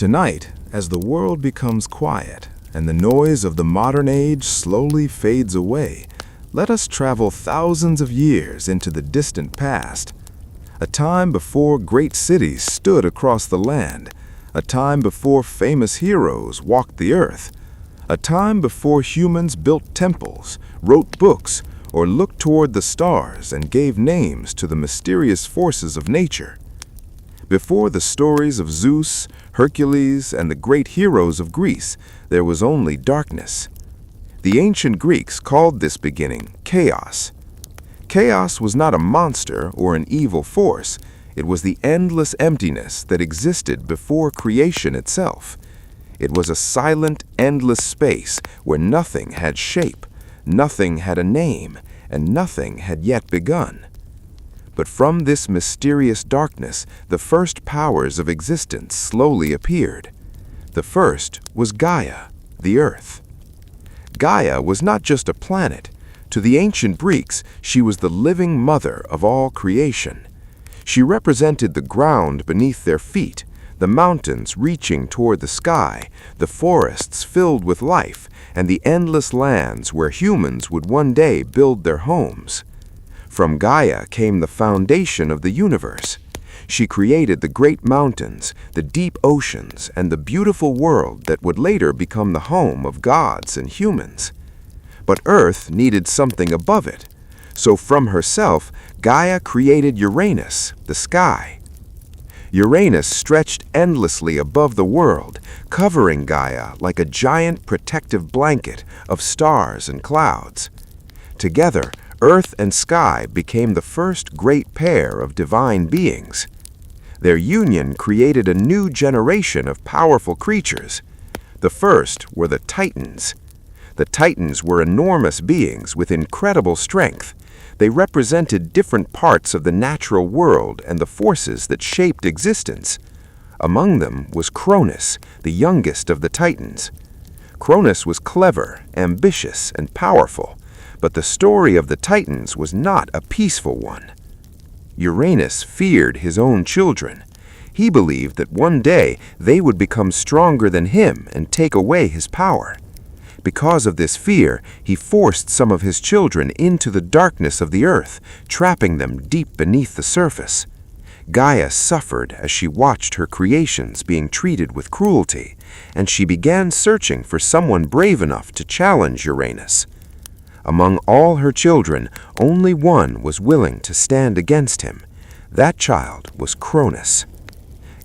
Tonight, as the world becomes quiet and the noise of the modern age slowly fades away, let us travel thousands of years into the distant past. A time before great cities stood across the land, a time before famous heroes walked the earth, a time before humans built temples, wrote books, or looked toward the stars and gave names to the mysterious forces of nature. Before the stories of Zeus, Hercules, and the great heroes of Greece, there was only darkness. The ancient Greeks called this beginning chaos. Chaos was not a monster or an evil force. It was the endless emptiness that existed before creation itself. It was a silent, endless space where nothing had shape, nothing had a name, and nothing had yet begun. But from this mysterious darkness, the first powers of existence slowly appeared. The first was Gaia, the earth. Gaia was not just a planet. To the ancient Greeks, she was the living mother of all creation. She represented the ground beneath their feet, the mountains reaching toward the sky, the forests filled with life, and the endless lands where humans would one day build their homes. From Gaia came the foundation of the universe. She created the great mountains, the deep oceans, and the beautiful world that would later become the home of gods and humans. But Earth needed something above it. So from herself, Gaia created Uranus, the sky. Uranus stretched endlessly above the world, covering Gaia like a giant protective blanket of stars and clouds. Together, Earth and sky became the first great pair of divine beings. Their union created a new generation of powerful creatures. The first were the Titans. The Titans were enormous beings with incredible strength. They represented different parts of the natural world and the forces that shaped existence. Among them was Cronus, the youngest of the Titans. Cronus was clever, ambitious, and powerful. But the story of the Titans was not a peaceful one. Uranus feared his own children. He believed that one day they would become stronger than him and take away his power. Because of this fear, he forced some of his children into the darkness of the earth, trapping them deep beneath the surface. Gaia suffered as she watched her creations being treated with cruelty, and she began searching for someone brave enough to challenge Uranus. Among all her children, only one was willing to stand against him. That child was Cronus.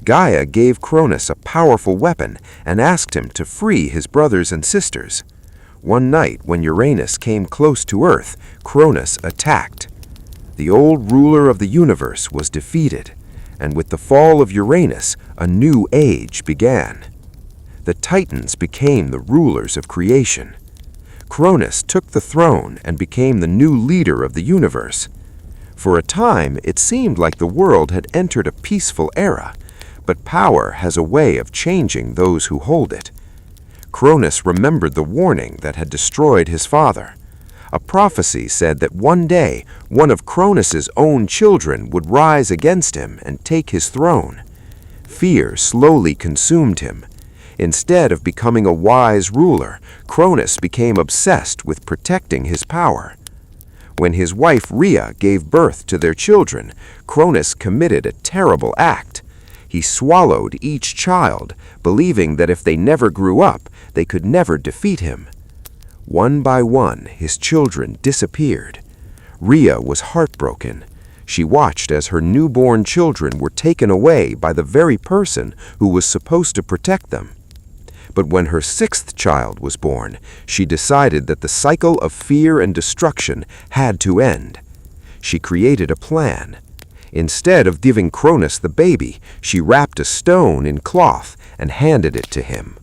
Gaia gave Cronus a powerful weapon and asked him to free his brothers and sisters. One night, when Uranus came close to Earth, Cronus attacked. The old ruler of the universe was defeated, and with the fall of Uranus, a new age began. The Titans became the rulers of creation. Cronus took the throne and became the new leader of the universe. For a time, it seemed like the world had entered a peaceful era, but power has a way of changing those who hold it. Cronus remembered the warning that had destroyed his father. A prophecy said that one day, one of Cronus's own children would rise against him and take his throne. Fear slowly consumed him. Instead of becoming a wise ruler, Cronus became obsessed with protecting his power. When his wife Rhea gave birth to their children, Cronus committed a terrible act. He swallowed each child, believing that if they never grew up, they could never defeat him. One by one, his children disappeared. Rhea was heartbroken. She watched as her newborn children were taken away by the very person who was supposed to protect them. But when her sixth child was born, she decided that the cycle of fear and destruction had to end. She created a plan. Instead of giving Cronus the baby, she wrapped a stone in cloth and handed it to him.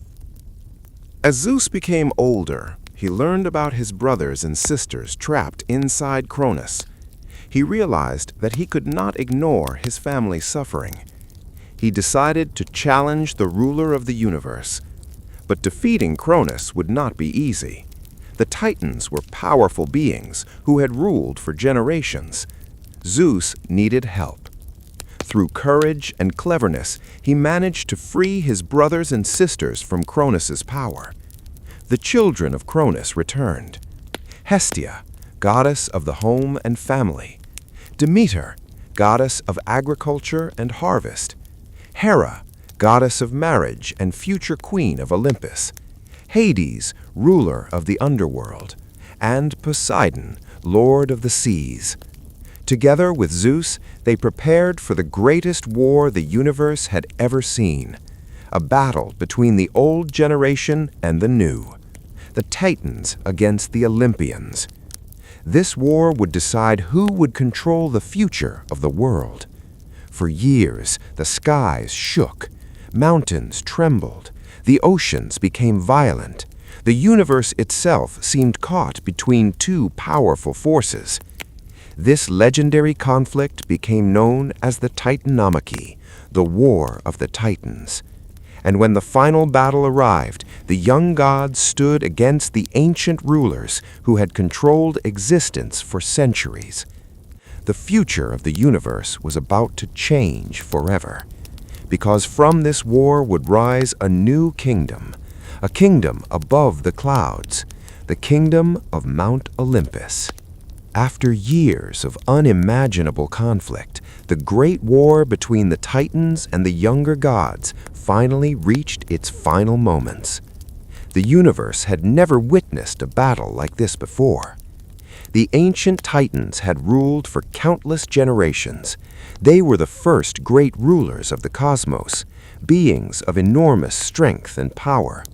As Zeus became older, he learned about his brothers and sisters trapped inside Cronus. He realized that he could not ignore his family's suffering. He decided to challenge the ruler of the universe. But defeating Cronus would not be easy. The Titans were powerful beings who had ruled for generations. Zeus needed help. through courage and cleverness, he managed to free his brothers and sisters from Cronus's power. The children of Cronus returned. Hestia, goddess of the home and family. Demeter, goddess of agriculture and harvest. Hera, goddess of marriage and future queen of Olympus. Hades, ruler of the underworld. And Poseidon, lord of the seas. Together with Zeus, they prepared for the greatest war the universe had ever seen. A battle between the old generation and the new. The Titans against the Olympians. This war would decide who would control the future of the world. For years, the skies shook, mountains trembled, the oceans became violent. The universe itself seemed caught between two powerful forces. This legendary conflict became known as the Titanomachy, the War of the Titans. And when the final battle arrived, the young gods stood against the ancient rulers who had controlled existence for centuries. The future of the universe was about to change forever, because from this war would rise a new kingdom, a kingdom above the clouds, the kingdom of Mount Olympus. After years of unimaginable conflict, the great war between the Titans and the younger gods finally reached its final moments. The universe had never witnessed a battle like this before. The ancient Titans had ruled for countless generations. They were the first great rulers of the cosmos, beings of enormous strength and power.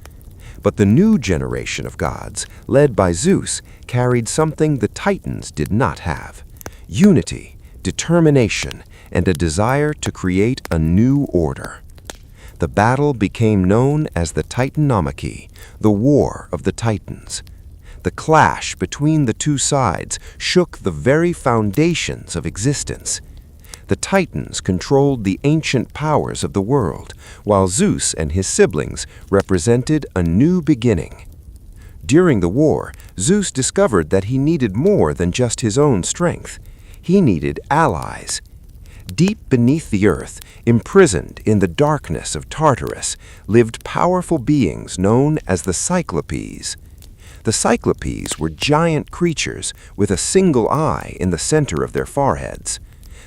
But the new generation of gods, led by Zeus, carried something the Titans did not have: unity, determination, and a desire to create a new order. The battle became known as the Titanomachy, the War of the Titans. The clash between the two sides shook the very foundations of existence. The Titans controlled the ancient powers of the world, while Zeus and his siblings represented a new beginning. During the war, Zeus discovered that he needed more than just his own strength. He needed allies. Deep beneath the earth, imprisoned in the darkness of Tartarus, lived powerful beings known as the Cyclopes. The Cyclopes were giant creatures with a single eye in the center of their foreheads.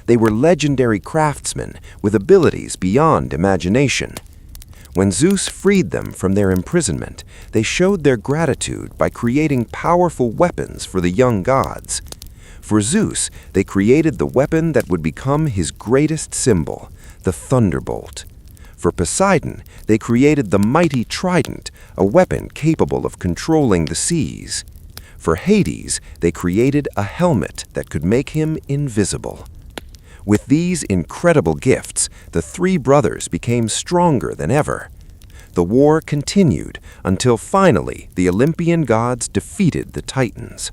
They were legendary craftsmen with abilities beyond imagination. When Zeus freed them from their imprisonment, they showed their gratitude by creating powerful weapons for the young gods. For Zeus, they created the weapon that would become his greatest symbol, the thunderbolt. For Poseidon, they created the mighty trident, a weapon capable of controlling the seas. For Hades, they created a helmet that could make him invisible. With these incredible gifts, the three brothers became stronger than ever. The war continued until finally the Olympian gods defeated the Titans.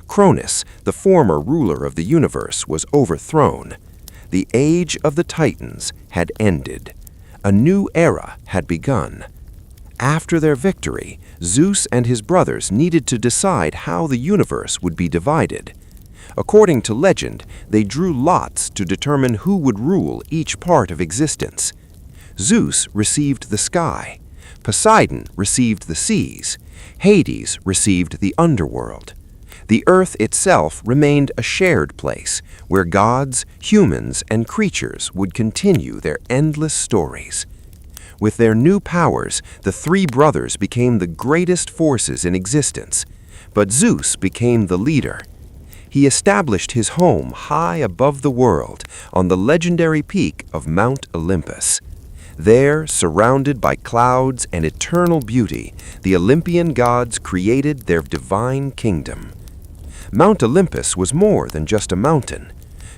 Cronus, the former ruler of the universe, was overthrown. The age of the Titans had ended. A new era had begun. After their victory, Zeus and his brothers needed to decide how the universe would be divided. According to legend, they drew lots to determine who would rule each part of existence. Zeus received the sky. Poseidon received the seas. Hades received the underworld. The earth itself remained a shared place where gods, humans, and creatures would continue their endless stories. With their new powers, the three brothers became the greatest forces in existence, but Zeus became the leader. He established his home high above the world on the legendary peak of Mount Olympus. There, surrounded by clouds and eternal beauty, the Olympian gods created their divine kingdom. Mount Olympus was more than just a mountain.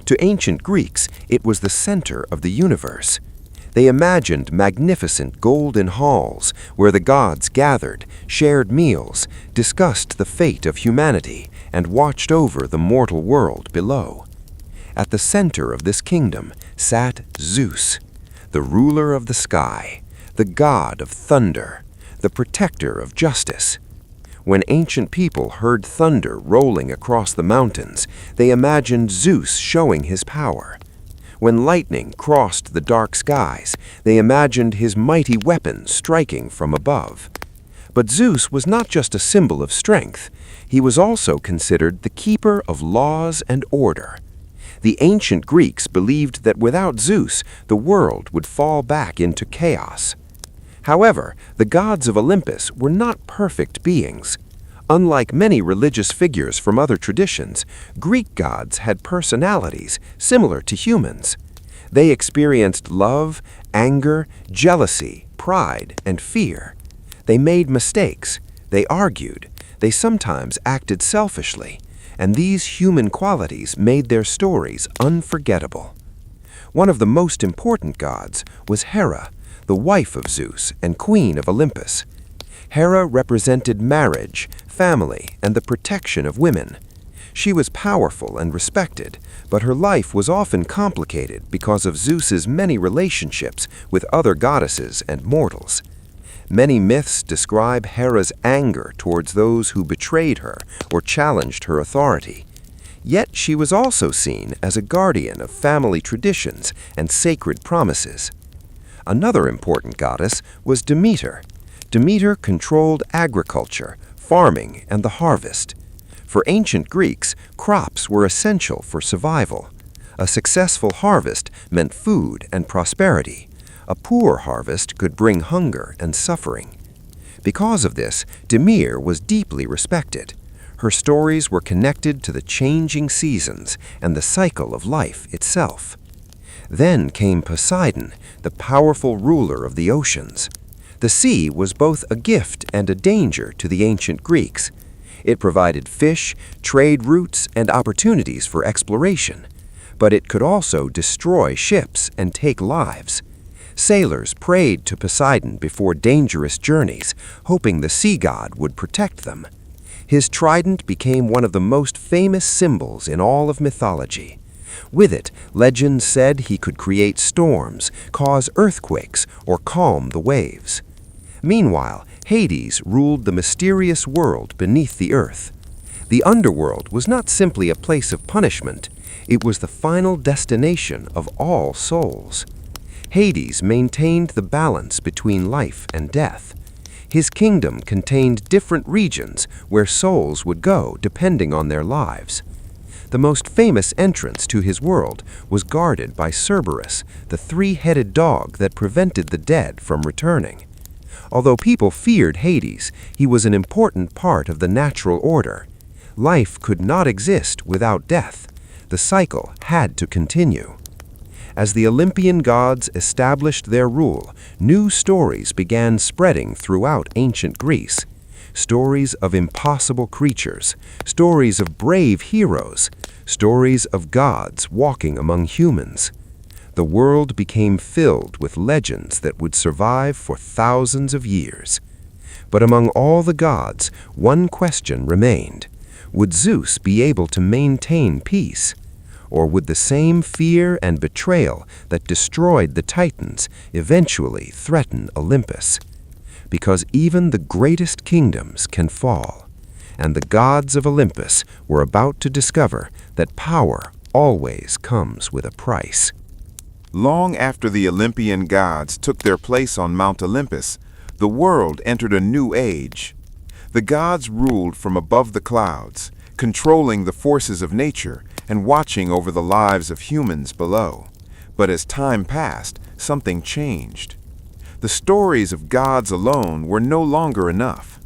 To ancient Greeks, it was the center of the universe. They imagined magnificent golden halls where the gods gathered, shared meals, discussed the fate of humanity, and watched over the mortal world below. At the center of this kingdom sat Zeus, the ruler of the sky, the god of thunder, the protector of justice. When ancient people heard thunder rolling across the mountains, they imagined Zeus showing his power. When lightning crossed the dark skies, they imagined his mighty weapon striking from above. But Zeus was not just a symbol of strength. He was also considered the keeper of laws and order. The ancient Greeks believed that without Zeus, the world would fall back into chaos. However, the gods of Olympus were not perfect beings. Unlike many religious figures from other traditions, Greek gods had personalities similar to humans. They experienced love, anger, jealousy, pride, and fear. They made mistakes, they argued, they sometimes acted selfishly, and these human qualities made their stories unforgettable. One of the most important gods was Hera, the wife of Zeus and queen of Olympus. Hera represented marriage, family, and the protection of women. She was powerful and respected, but her life was often complicated because of Zeus's many relationships with other goddesses and mortals. Many myths describe Hera's anger towards those who betrayed her or challenged her authority. Yet she was also seen as a guardian of family traditions and sacred promises. Another important goddess was Demeter. Demeter controlled agriculture, farming, and the harvest. For ancient Greeks, crops were essential for survival. A successful harvest meant food and prosperity. A poor harvest could bring hunger and suffering. Because of this, Demeter was deeply respected. Her stories were connected to the changing seasons and the cycle of life itself. Then came Poseidon, the powerful ruler of the oceans. The sea was both a gift and a danger to the ancient Greeks. It provided fish, trade routes, and opportunities for exploration. But it could also destroy ships and take lives. Sailors prayed to Poseidon before dangerous journeys, hoping the sea god would protect them. His trident became one of the most famous symbols in all of mythology. With it, legends said he could create storms, cause earthquakes, or calm the waves. Meanwhile, Hades ruled the mysterious world beneath the earth. The underworld was not simply a place of punishment, it was the final destination of all souls. Hades maintained the balance between life and death. His kingdom contained different regions where souls would go depending on their lives. The most famous entrance to his world was guarded by Cerberus, the three-headed dog that prevented the dead from returning. Although people feared Hades, he was an important part of the natural order. Life could not exist without death. The cycle had to continue. As the Olympian gods established their rule, new stories began spreading throughout ancient Greece. Stories of impossible creatures, stories of brave heroes, stories of gods walking among humans. The world became filled with legends that would survive for thousands of years. But among all the gods, one question remained. Would Zeus be able to maintain peace? Or would the same fear and betrayal that destroyed the Titans eventually threaten Olympus? Because even the greatest kingdoms can fall, and the gods of Olympus were about to discover that power always comes with a price. Long after the Olympian gods took their place on Mount Olympus, the world entered a new age. The gods ruled from above the clouds, controlling the forces of nature and watching over the lives of humans below. But as time passed, something changed. The stories of gods alone were no longer enough.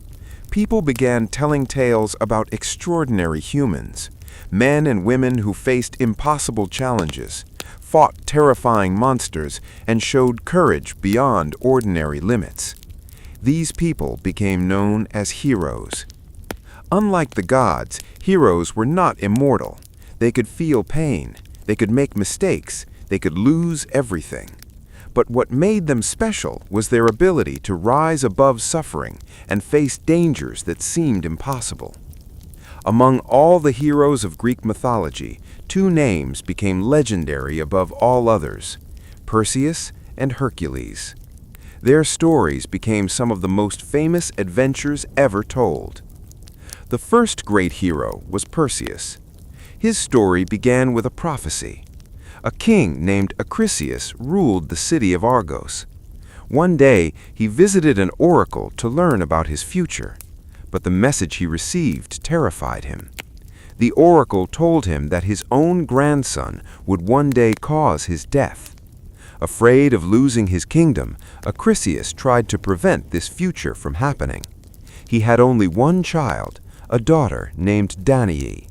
People began telling tales about extraordinary humans, men and women who faced impossible challenges, fought terrifying monsters, and showed courage beyond ordinary limits. These people became known as heroes. Unlike the gods, heroes were not immortal. They could feel pain, they could make mistakes, they could lose everything. But what made them special was their ability to rise above suffering and face dangers that seemed impossible. Among all the heroes of Greek mythology, two names became legendary above all others: Perseus and Hercules. Their stories became some of the most famous adventures ever told. The first great hero was Perseus. His story began with a prophecy. A king named Acrisius ruled the city of Argos. One day, he visited an oracle to learn about his future, but the message he received terrified him. The oracle told him that his own grandson would one day cause his death. Afraid of losing his kingdom, Acrisius tried to prevent this future from happening. He had only one child, a daughter named Danae.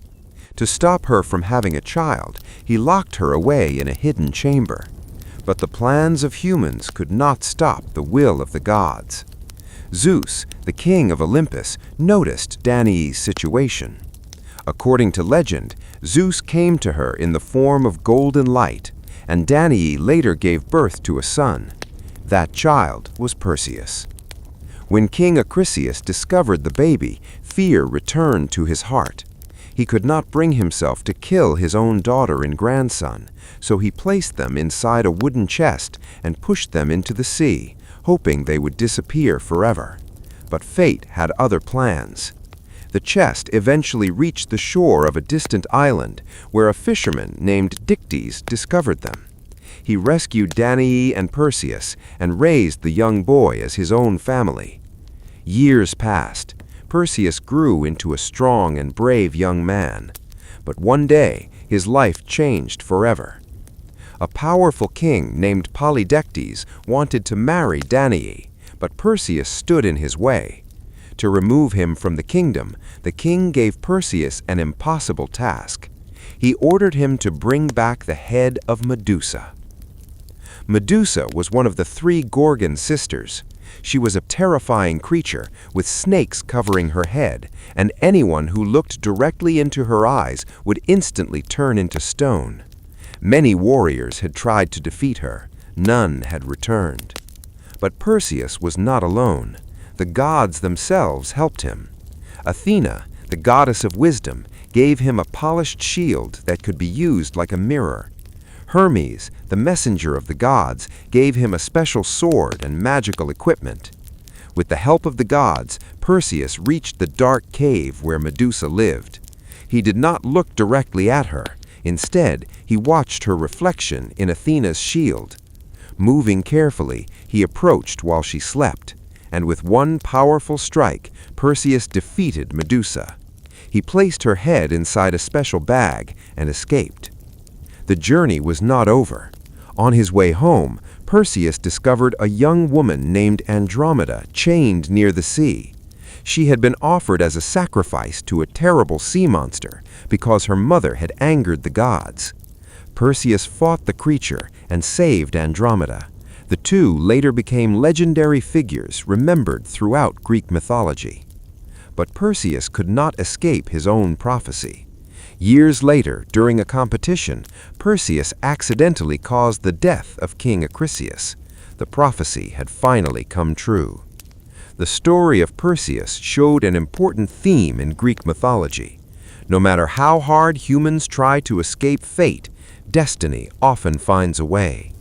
To stop her from having a child, he locked her away in a hidden chamber. But the plans of humans could not stop the will of the gods. Zeus, the king of Olympus, noticed Danae's situation. According to legend, Zeus came to her in the form of golden light, and Danae later gave birth to a son. That child was Perseus. When King Acrisius discovered the baby, fear returned to his heart. He could not bring himself to kill his own daughter and grandson, so he placed them inside a wooden chest and pushed them into the sea, hoping they would disappear forever. But fate had other plans. The chest eventually reached the shore of a distant island, where a fisherman named Dictys discovered them. He rescued Danae and Perseus and raised the young boy as his own family. Years passed. Perseus grew into a strong and brave young man. But one day, his life changed forever. A powerful king named Polydectes wanted to marry Danae, but Perseus stood in his way. To remove him from the kingdom, the king gave Perseus an impossible task. He ordered him to bring back the head of Medusa. Medusa was one of the three Gorgon sisters. She was a terrifying creature with snakes covering her head, and anyone who looked directly into her eyes would instantly turn into stone. Many warriors had tried to defeat her. None had returned. But Perseus was not alone. The gods themselves helped him. Athena, the goddess of wisdom, gave him a polished shield that could be used like a mirror. Hermes, the messenger of the gods, gave him a special sword and magical equipment. With the help of the gods, Perseus reached the dark cave where Medusa lived. He did not look directly at her. Instead, he watched her reflection in Athena's shield. Moving carefully, he approached while she slept, and with one powerful strike, Perseus defeated Medusa. He placed her head inside a special bag and escaped. The journey was not over. On his way home, Perseus discovered a young woman named Andromeda chained near the sea. She had been offered as a sacrifice to a terrible sea monster because her mother had angered the gods. Perseus fought the creature and saved Andromeda. The two later became legendary figures remembered throughout Greek mythology. But Perseus could not escape his own prophecy. Years later, during a competition, Perseus accidentally caused the death of King Acrisius. The prophecy had finally come true. The story of Perseus showed an important theme in Greek mythology. No matter how hard humans try to escape fate, destiny often finds a way.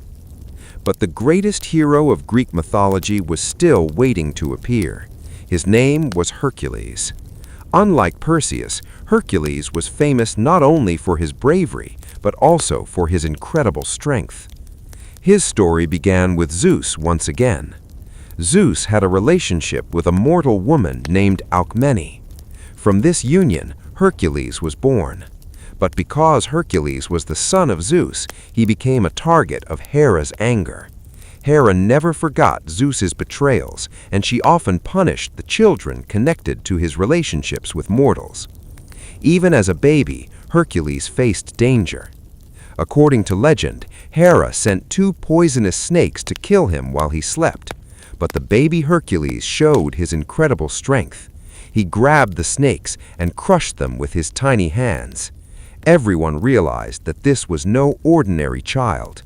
But the greatest hero of Greek mythology was still waiting to appear. His name was Hercules. Unlike Perseus, Hercules was famous not only for his bravery, but also for his incredible strength. His story began with Zeus once again. Zeus had a relationship with a mortal woman named Alcmene. From this union, Hercules was born. But because Hercules was the son of Zeus, he became a target of Hera's anger. Hera never forgot Zeus's betrayals, and she often punished the children connected to his relationships with mortals. Even as a baby, Hercules faced danger. According to legend, Hera sent 2 poisonous snakes to kill him while he slept. But the baby Hercules showed his incredible strength. He grabbed the snakes and crushed them with his tiny hands. Everyone realized that this was no ordinary child.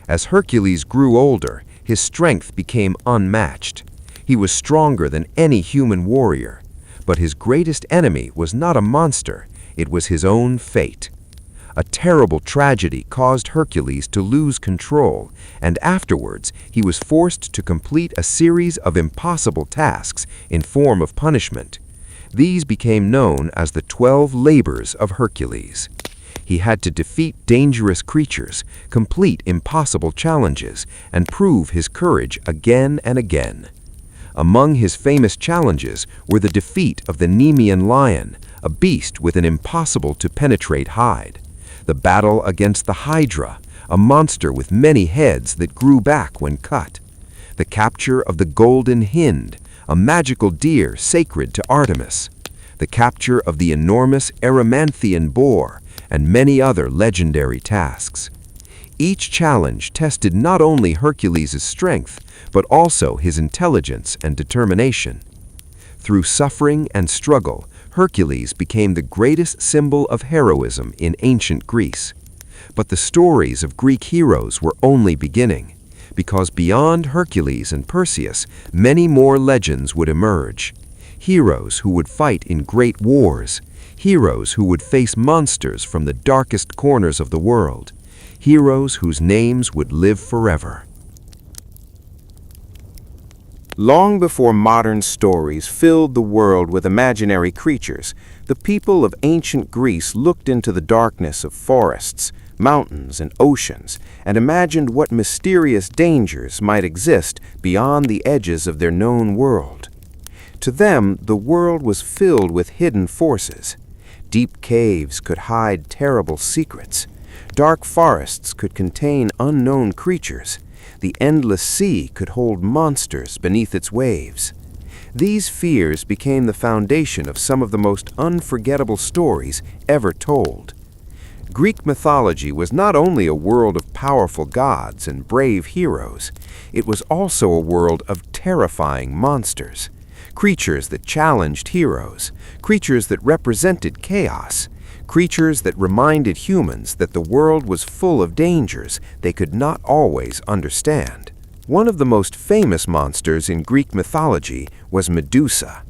As Hercules grew older, his strength became unmatched. He was stronger than any human warrior. But his greatest enemy was not a monster, it was his own fate. A terrible tragedy caused Hercules to lose control, and afterwards he was forced to complete a series of impossible tasks in form of punishment. These became known as the 12 labors of Hercules. He had to defeat dangerous creatures, complete impossible challenges, and prove his courage again and again. Among his famous challenges were the defeat of the Nemean lion, a beast with an impossible-to-penetrate hide, the battle against the Hydra, a monster with many heads that grew back when cut, the capture of the golden hind, a magical deer sacred to Artemis, the capture of the enormous Erymanthian boar, and many other legendary tasks. Each challenge tested not only Hercules' strength, but also his intelligence and determination. Through suffering and struggle, Hercules became the greatest symbol of heroism in ancient Greece. But the stories of Greek heroes were only beginning, because beyond Hercules and Perseus, many more legends would emerge. Heroes who would fight in great wars, heroes who would face monsters from the darkest corners of the world, heroes whose names would live forever. Long before modern stories filled the world with imaginary creatures, the people of ancient Greece looked into the darkness of forests, mountains, and oceans, and imagined what mysterious dangers might exist beyond the edges of their known world. To them, the world was filled with hidden forces. Deep caves could hide terrible secrets. Dark forests could contain unknown creatures. The endless sea could hold monsters beneath its waves. These fears became the foundation of some of the most unforgettable stories ever told. Greek mythology was not only a world of powerful gods and brave heroes, it was also a world of terrifying monsters. Creatures that challenged heroes, creatures that represented chaos, creatures that reminded humans that the world was full of dangers they could not always understand. One of the most famous monsters in Greek mythology was Medusa.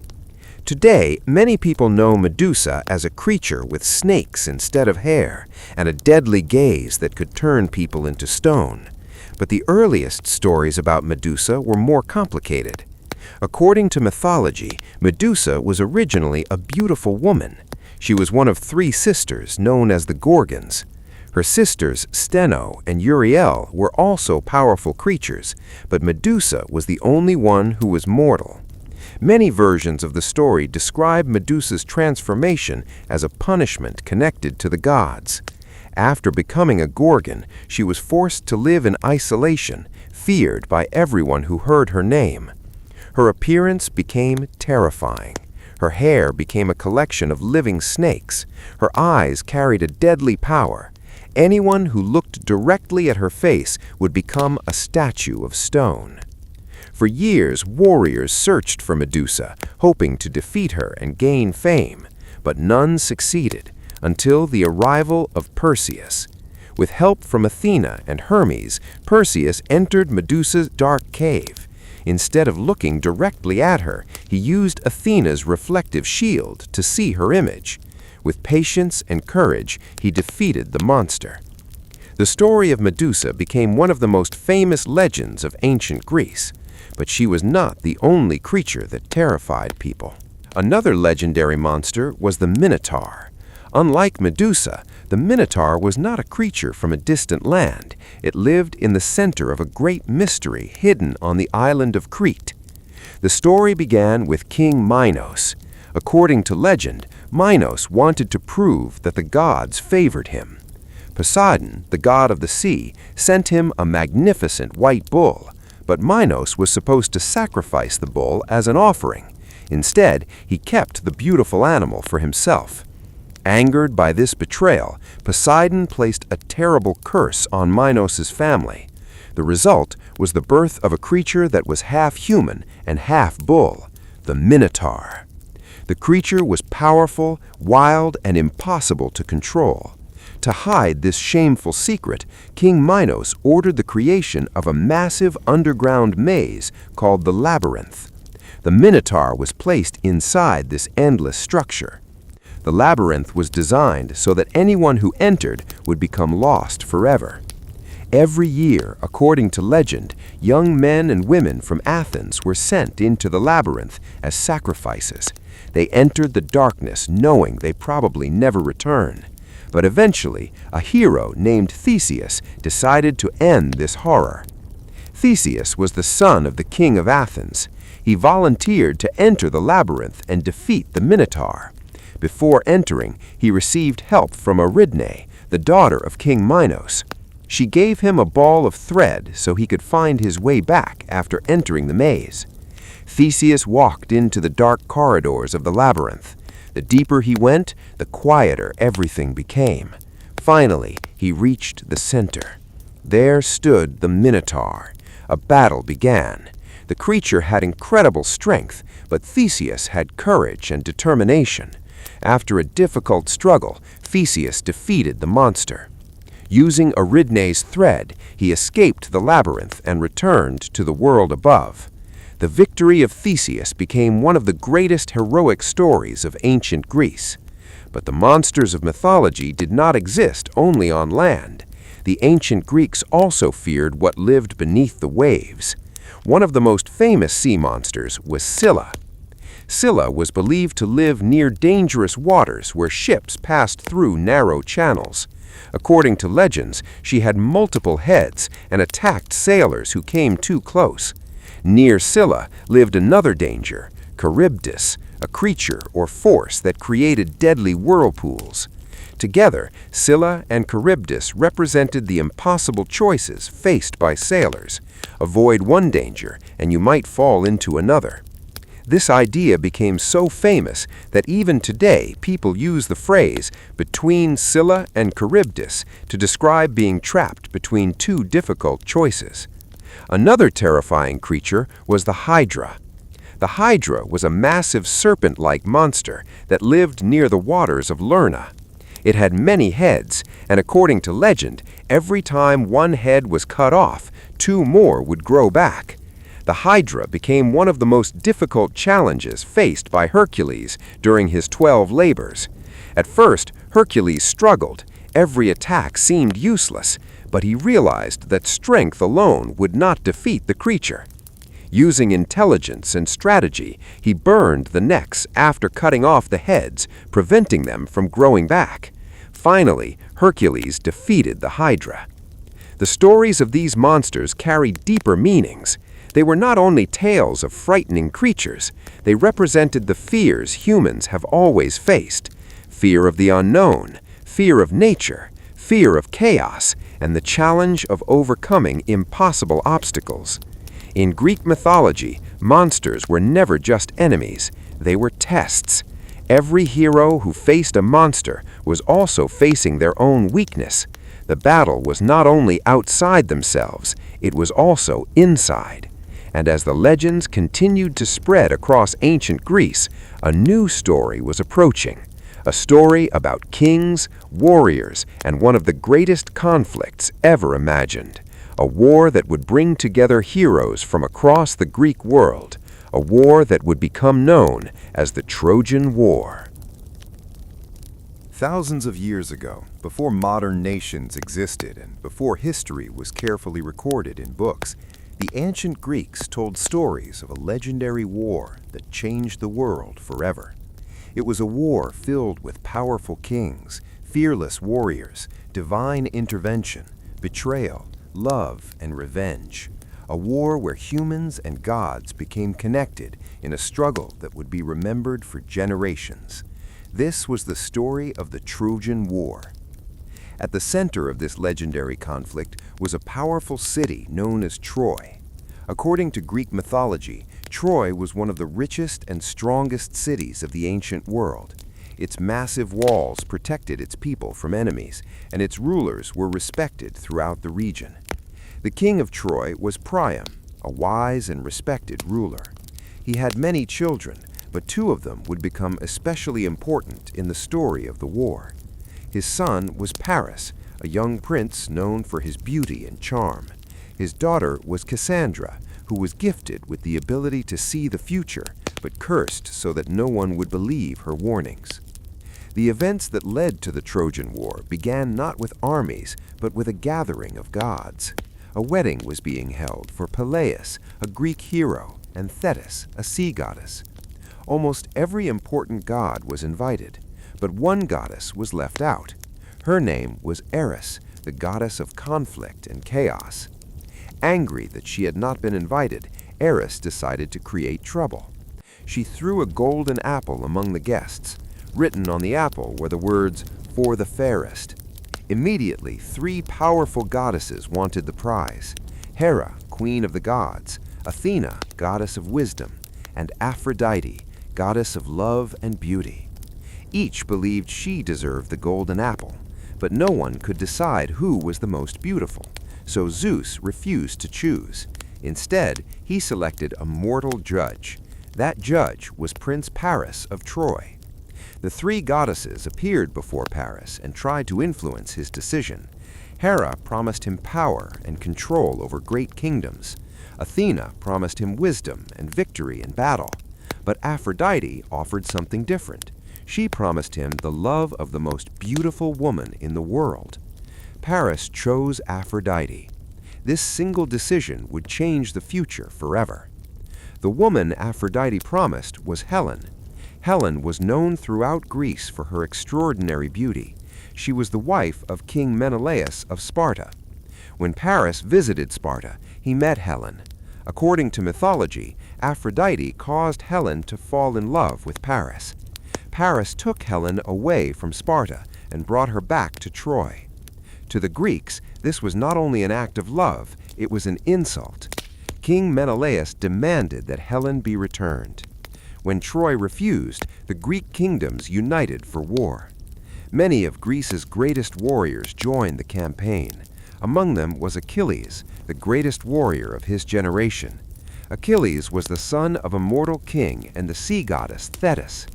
Today, many people know Medusa as a creature with snakes instead of hair and a deadly gaze that could turn people into stone. But the earliest stories about Medusa were more complicated. According to mythology, Medusa was originally a beautiful woman. She was one of 3 sisters known as the Gorgons. Her sisters, Steno and Uriel, were also powerful creatures, but Medusa was the only one who was mortal. Many versions of the story describe Medusa's transformation as a punishment connected to the gods. After becoming a Gorgon, she was forced to live in isolation, feared by everyone who heard her name. Her appearance became terrifying. Her hair became a collection of living snakes. Her eyes carried a deadly power. Anyone who looked directly at her face would become a statue of stone. For years, warriors searched for Medusa, hoping to defeat her and gain fame, but none succeeded until the arrival of Perseus. With help from Athena and Hermes, Perseus entered Medusa's dark cave. Instead of looking directly at her, he used Athena's reflective shield to see her image. With patience and courage, he defeated the monster. The story of Medusa became one of the most famous legends of ancient Greece, but she was not the only creature that terrified people. Another legendary monster was the Minotaur. Unlike Medusa, the Minotaur was not a creature from a distant land. It lived in the center of a great mystery hidden on the island of Crete. The story began with King Minos. According to legend, Minos wanted to prove that the gods favored him. Poseidon, the god of the sea, sent him a magnificent white bull, but Minos was supposed to sacrifice the bull as an offering. Instead, he kept the beautiful animal for himself. Angered by this betrayal, Poseidon placed a terrible curse on Minos' family. The result was the birth of a creature that was half human and half bull, the Minotaur. The creature was powerful, wild, and impossible to control. To hide this shameful secret, King Minos ordered the creation of a massive underground maze called the Labyrinth. The Minotaur was placed inside this endless structure. The labyrinth was designed so that anyone who entered would become lost forever. Every year, according to legend, young men and women from Athens were sent into the labyrinth as sacrifices. They entered the darkness knowing they probably never return. But eventually, a hero named Theseus decided to end this horror. Theseus was the son of the king of Athens. He volunteered to enter the labyrinth and defeat the Minotaur. Before entering, he received help from Eurydice, the daughter of King Minos. She gave him a ball of thread so he could find his way back after entering the maze. Theseus walked into the dark corridors of the labyrinth. The deeper he went, the quieter everything became. Finally, he reached the center. There stood the Minotaur. A battle began. The creature had incredible strength, but Theseus had courage and determination. After a difficult struggle, Theseus defeated the monster. Using Eurydice's thread, he escaped the labyrinth and returned to the world above. The victory of Theseus became one of the greatest heroic stories of ancient Greece. But the monsters of mythology did not exist only on land. The ancient Greeks also feared what lived beneath the waves. One of the most famous sea monsters was Scylla. Scylla was believed to live near dangerous waters where ships passed through narrow channels. According to legends, she had multiple heads and attacked sailors who came too close. Near Scylla lived another danger, Charybdis, a creature or force that created deadly whirlpools. Together, Scylla and Charybdis represented the impossible choices faced by sailors. Avoid one danger, and you might fall into another. This idea became so famous that even today people use the phrase "between Scylla and Charybdis" to describe being trapped between two difficult choices. Another terrifying creature was the Hydra. The Hydra was a massive serpent-like monster that lived near the waters of Lerna. It had many heads, and according to legend, every time one head was cut off, two more would grow back. The Hydra became one of the most difficult challenges faced by Hercules during his 12 labors. At first, Hercules struggled. Every attack seemed useless, but he realized that strength alone would not defeat the creature. Using intelligence and strategy, he burned the necks after cutting off the heads, preventing them from growing back. Finally, Hercules defeated the Hydra. The stories of these monsters carry deeper meanings. They were not only tales of frightening creatures, they represented the fears humans have always faced: fear of the unknown, fear of nature, fear of chaos, and the challenge of overcoming impossible obstacles. In Greek mythology, monsters were never just enemies, they were tests. Every hero who faced a monster was also facing their own weakness. The battle was not only outside themselves, it was also inside. And as the legends continued to spread across ancient Greece, a new story was approaching. A story about kings, warriors, and one of the greatest conflicts ever imagined. A war that would bring together heroes from across the Greek world. A war that would become known as the Trojan War. Thousands of years ago, before modern nations existed and before history was carefully recorded in books, the ancient Greeks told stories of a legendary war that changed the world forever. It was a war filled with powerful kings, fearless warriors, divine intervention, betrayal, love, and revenge. A war where humans and gods became connected in a struggle that would be remembered for generations. This was the story of the Trojan War. At the center of this legendary conflict was a powerful city known as Troy. According to Greek mythology, Troy was one of the richest and strongest cities of the ancient world. Its massive walls protected its people from enemies, and its rulers were respected throughout the region. The king of Troy was Priam, a wise and respected ruler. He had many children, but two of them would become especially important in the story of the war. His son was Paris, a young prince known for his beauty and charm. His daughter was Cassandra, who was gifted with the ability to see the future, but cursed so that no one would believe her warnings. The events that led to the Trojan War began not with armies, but with a gathering of gods. A wedding was being held for Peleus, a Greek hero, and Thetis, a sea goddess. Almost every important god was invited, but one goddess was left out. Her name was Eris, the goddess of conflict and chaos. Angry that she had not been invited, Eris decided to create trouble. She threw a golden apple among the guests. Written on the apple were the words, "For the fairest." Immediately, 3 powerful goddesses wanted the prize: Hera, queen of the gods; Athena, goddess of wisdom; and Aphrodite, goddess of love and beauty. Each believed she deserved the golden apple, but no one could decide who was the most beautiful, so Zeus refused to choose. Instead, he selected a mortal judge. That judge was Prince Paris of Troy. The 3 goddesses appeared before Paris and tried to influence his decision. Hera promised him power and control over great kingdoms. Athena promised him wisdom and victory in battle. But Aphrodite offered something different. She promised him the love of the most beautiful woman in the world. Paris chose Aphrodite. This single decision would change the future forever. The woman Aphrodite promised was Helen. Helen was known throughout Greece for her extraordinary beauty. She was the wife of King Menelaus of Sparta. When Paris visited Sparta, he met Helen. According to mythology, Aphrodite caused Helen to fall in love with Paris. Paris took Helen away from Sparta and brought her back to Troy. To the Greeks, this was not only an act of love, it was an insult. King Menelaus demanded that Helen be returned. When Troy refused, the Greek kingdoms united for war. Many of Greece's greatest warriors joined the campaign. Among them was Achilles, the greatest warrior of his generation. Achilles was the son of a mortal king and the sea goddess Thetis.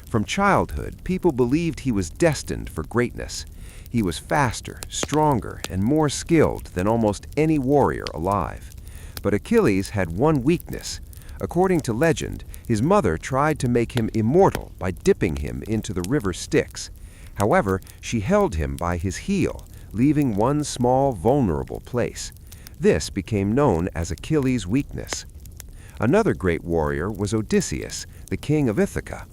From childhood, people believed he was destined for greatness. He was faster, stronger, and more skilled than almost any warrior alive. But Achilles had one weakness. According to legend, his mother tried to make him immortal by dipping him into the river Styx. However, she held him by his heel, leaving one small, vulnerable place. This became known as Achilles' weakness. Another great warrior was Odysseus, the king of Ithaca.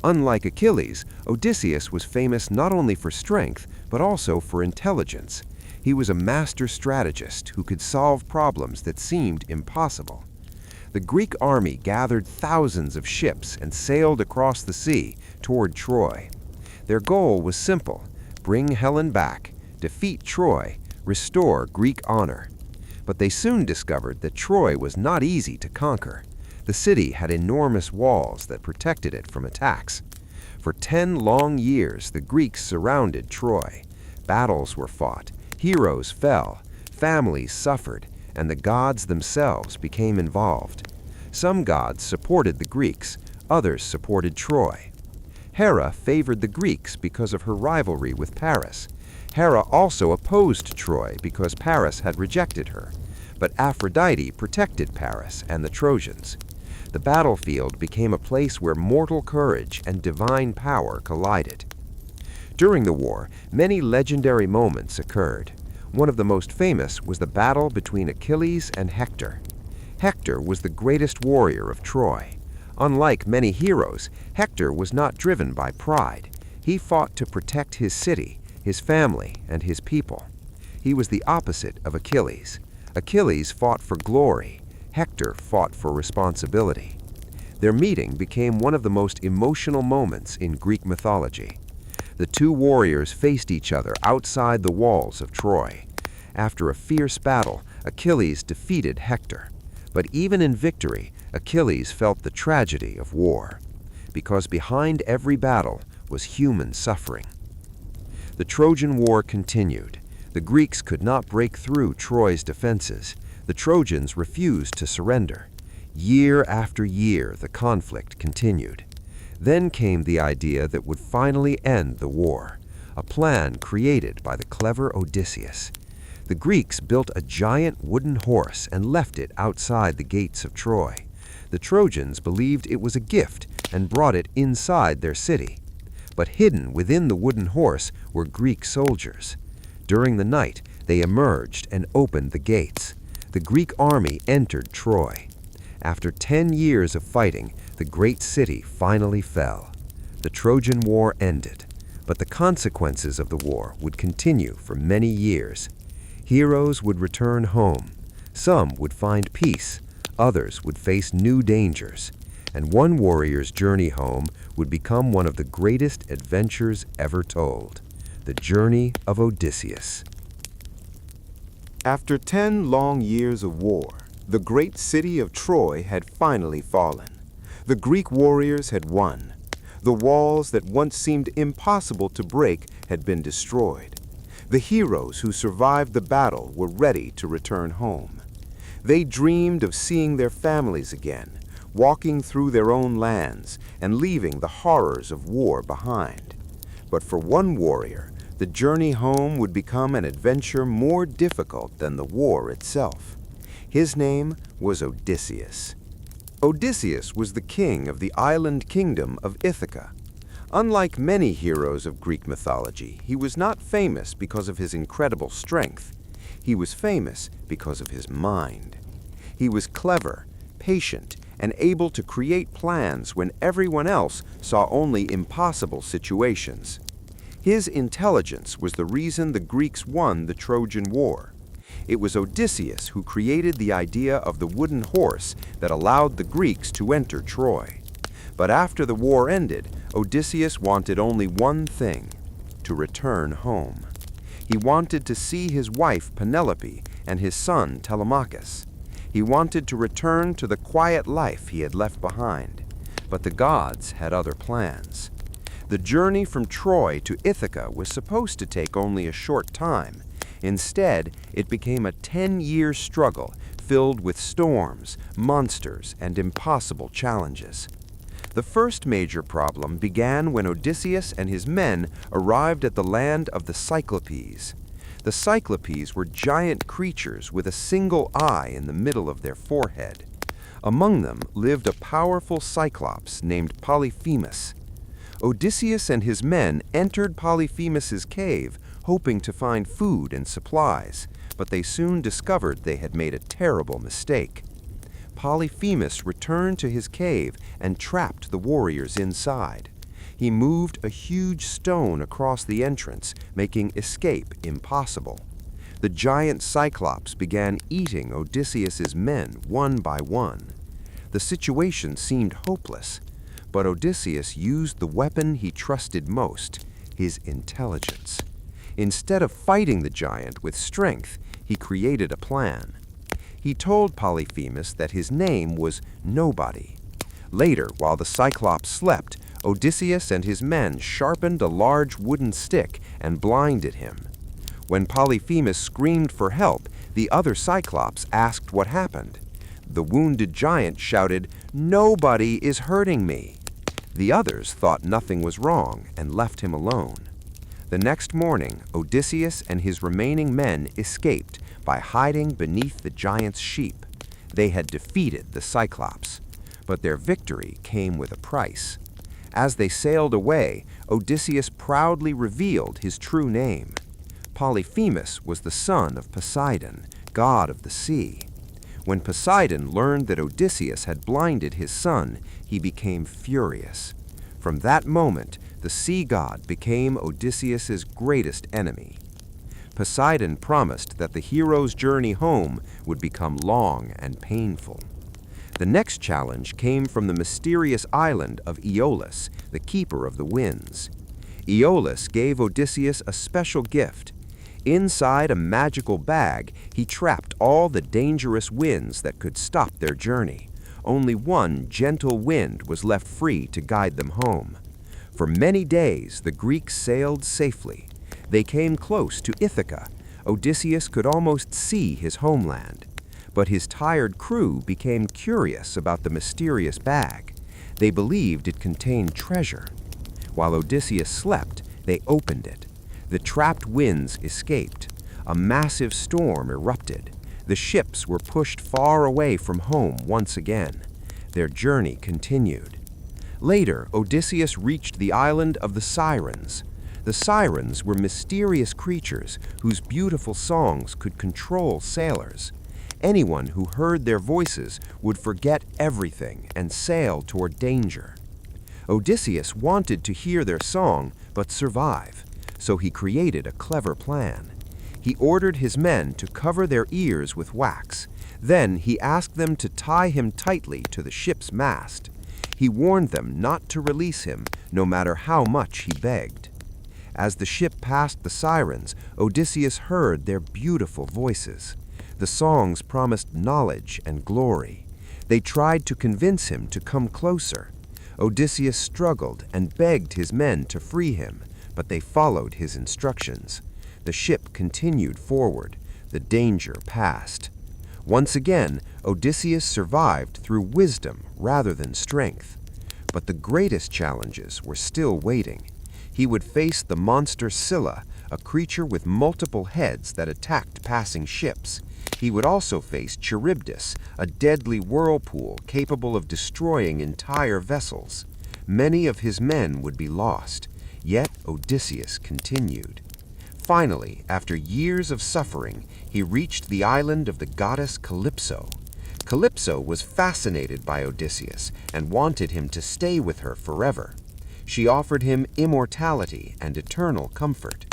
Unlike Achilles, Odysseus was famous not only for strength, but also for intelligence. He was a master strategist who could solve problems that seemed impossible. The Greek army gathered thousands of ships and sailed across the sea toward Troy. Their goal was simple: bring Helen back, defeat Troy, restore Greek honor. But they soon discovered that Troy was not easy to conquer. The city had enormous walls that protected it from attacks. For 10 long years, the Greeks surrounded Troy. Battles were fought, heroes fell, families suffered, and the gods themselves became involved. Some gods supported the Greeks, others supported Troy. Hera favored the Greeks because of her rivalry with Paris. Hera also opposed Troy because Paris had rejected her. But Aphrodite protected Paris and the Trojans. The battlefield became a place where mortal courage and divine power collided. During the war, many legendary moments occurred. One of the most famous was the battle between Achilles and Hector. Hector was the greatest warrior of Troy. Unlike many heroes, Hector was not driven by pride. He fought to protect his city, his family, and his people. He was the opposite of Achilles. Achilles fought for glory. Hector fought for responsibility. Their meeting became one of the most emotional moments in Greek mythology. The 2 warriors faced each other outside the walls of Troy. After a fierce battle, Achilles defeated Hector. But even in victory, Achilles felt the tragedy of war, because behind every battle was human suffering. The Trojan War continued. The Greeks could not break through Troy's defenses. The Trojans refused to surrender. Year after year, the conflict continued. Then came the idea that would finally end the war, a plan created by the clever Odysseus. The Greeks built a giant wooden horse and left it outside the gates of Troy. The Trojans believed it was a gift and brought it inside their city. But hidden within the wooden horse were Greek soldiers. During the night, they emerged and opened the gates. The Greek army entered Troy. After 10 years of fighting, the great city finally fell. The Trojan War ended. But the consequences of the war would continue for many years. Heroes would return home. Some would find peace, others would face new dangers, and one warrior's journey home would become one of the greatest adventures ever told, the journey of Odysseus. After 10 long years of war, the great city of Troy had finally fallen. The Greek warriors had won. The walls that once seemed impossible to break had been destroyed. The heroes who survived the battle were ready to return home. They dreamed of seeing their families again, walking through their own lands and leaving the horrors of war behind. But for one warrior, the journey home would become an adventure more difficult than the war itself. His name was Odysseus. Odysseus was the king of the island kingdom of Ithaca. Unlike many heroes of Greek mythology, he was not famous because of his incredible strength. He was famous because of his mind. He was clever, patient, and able to create plans when everyone else saw only impossible situations. His intelligence was the reason the Greeks won the Trojan War. It was Odysseus who created the idea of the wooden horse that allowed the Greeks to enter Troy. But after the war ended, Odysseus wanted only one thing: to return home. He wanted to see his wife Penelope and his son Telemachus. He wanted to return to the quiet life he had left behind. But the gods had other plans. The journey from Troy to Ithaca was supposed to take only a short time. Instead, it became a 10-year struggle filled with storms, monsters, and impossible challenges. The first major problem began when Odysseus and his men arrived at the land of the Cyclopes. The Cyclopes were giant creatures with a single eye in the middle of their forehead. Among them lived a powerful cyclops named Polyphemus. Odysseus and his men entered Polyphemus's cave, hoping to find food and supplies, but they soon discovered they had made a terrible mistake. Polyphemus returned to his cave and trapped the warriors inside. He moved a huge stone across the entrance, making escape impossible. The giant Cyclops began eating Odysseus's men one by one. The situation seemed hopeless, but Odysseus used the weapon he trusted most, his intelligence. Instead of fighting the giant with strength, he created a plan. He told Polyphemus that his name was Nobody. Later, while the Cyclops slept, Odysseus and his men sharpened a large wooden stick and blinded him. When Polyphemus screamed for help, the other Cyclops asked what happened. The wounded giant shouted, "Nobody is hurting me." The others thought nothing was wrong and left him alone. The next morning, Odysseus and his remaining men escaped by hiding beneath the giant's sheep. They had defeated the Cyclops, but their victory came with a price. As they sailed away, Odysseus proudly revealed his true name. Polyphemus was the son of Poseidon, god of the sea. When Poseidon learned that Odysseus had blinded his son, he became furious. From that moment, the sea god became Odysseus's greatest enemy. Poseidon promised that the hero's journey home would become long and painful. The next challenge came from the mysterious island of Aeolus, the keeper of the winds. Aeolus gave Odysseus a special gift. Inside a magical bag, he trapped all the dangerous winds that could stop their journey. Only one gentle wind was left free to guide them home. For many days, the Greeks sailed safely. They came close to Ithaca. Odysseus could almost see his homeland. But his tired crew became curious about the mysterious bag. They believed it contained treasure. While Odysseus slept, they opened it. The trapped winds escaped. A massive storm erupted. The ships were pushed far away from home once again. Their journey continued. Later, Odysseus reached the island of the Sirens. The Sirens were mysterious creatures whose beautiful songs could control sailors. Anyone who heard their voices would forget everything and sail toward danger. Odysseus wanted to hear their song but survive, so he created a clever plan. He ordered his men to cover their ears with wax. Then he asked them to tie him tightly to the ship's mast. He warned them not to release him, no matter how much he begged. As the ship passed the sirens, Odysseus heard their beautiful voices. The songs promised knowledge and glory. They tried to convince him to come closer. Odysseus struggled and begged his men to free him, but they followed his instructions. The ship continued forward. The danger passed. Once again, Odysseus survived through wisdom rather than strength. But the greatest challenges were still waiting. He would face the monster Scylla, a creature with multiple heads that attacked passing ships. He would also face Charybdis, a deadly whirlpool capable of destroying entire vessels. Many of his men would be lost, yet Odysseus continued. Finally, after years of suffering, he reached the island of the goddess Calypso. Calypso was fascinated by Odysseus and wanted him to stay with her forever. She offered him immortality and eternal comfort.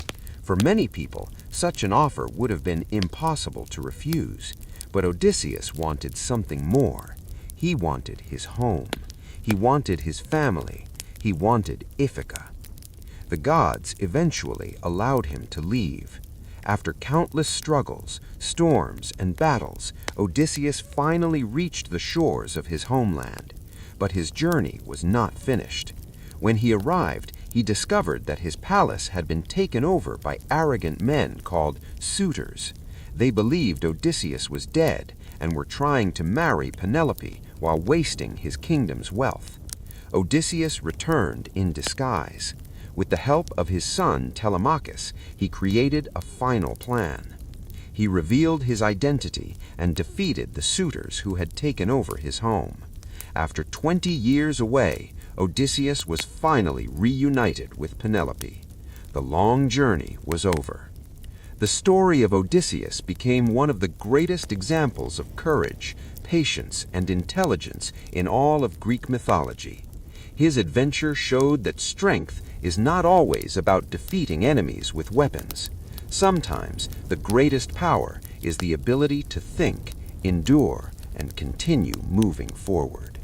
For many people, such an offer would have been impossible to refuse. But Odysseus wanted something more. He wanted his home. He wanted his family. He wanted Ithaca. The gods eventually allowed him to leave. After countless struggles, storms, and battles, Odysseus finally reached the shores of his homeland. But his journey was not finished. When he arrived, he discovered that his palace had been taken over by arrogant men called suitors. They believed Odysseus was dead and were trying to marry Penelope while wasting his kingdom's wealth. Odysseus returned in disguise. With the help of his son Telemachus, he created a final plan. He revealed his identity and defeated the suitors who had taken over his home. After 20 years away, Odysseus was finally reunited with Penelope. The long journey was over. The story of Odysseus became one of the greatest examples of courage, patience, and intelligence in all of Greek mythology. His adventure showed that strength is not always about defeating enemies with weapons. Sometimes the greatest power is the ability to think, endure, and continue moving forward.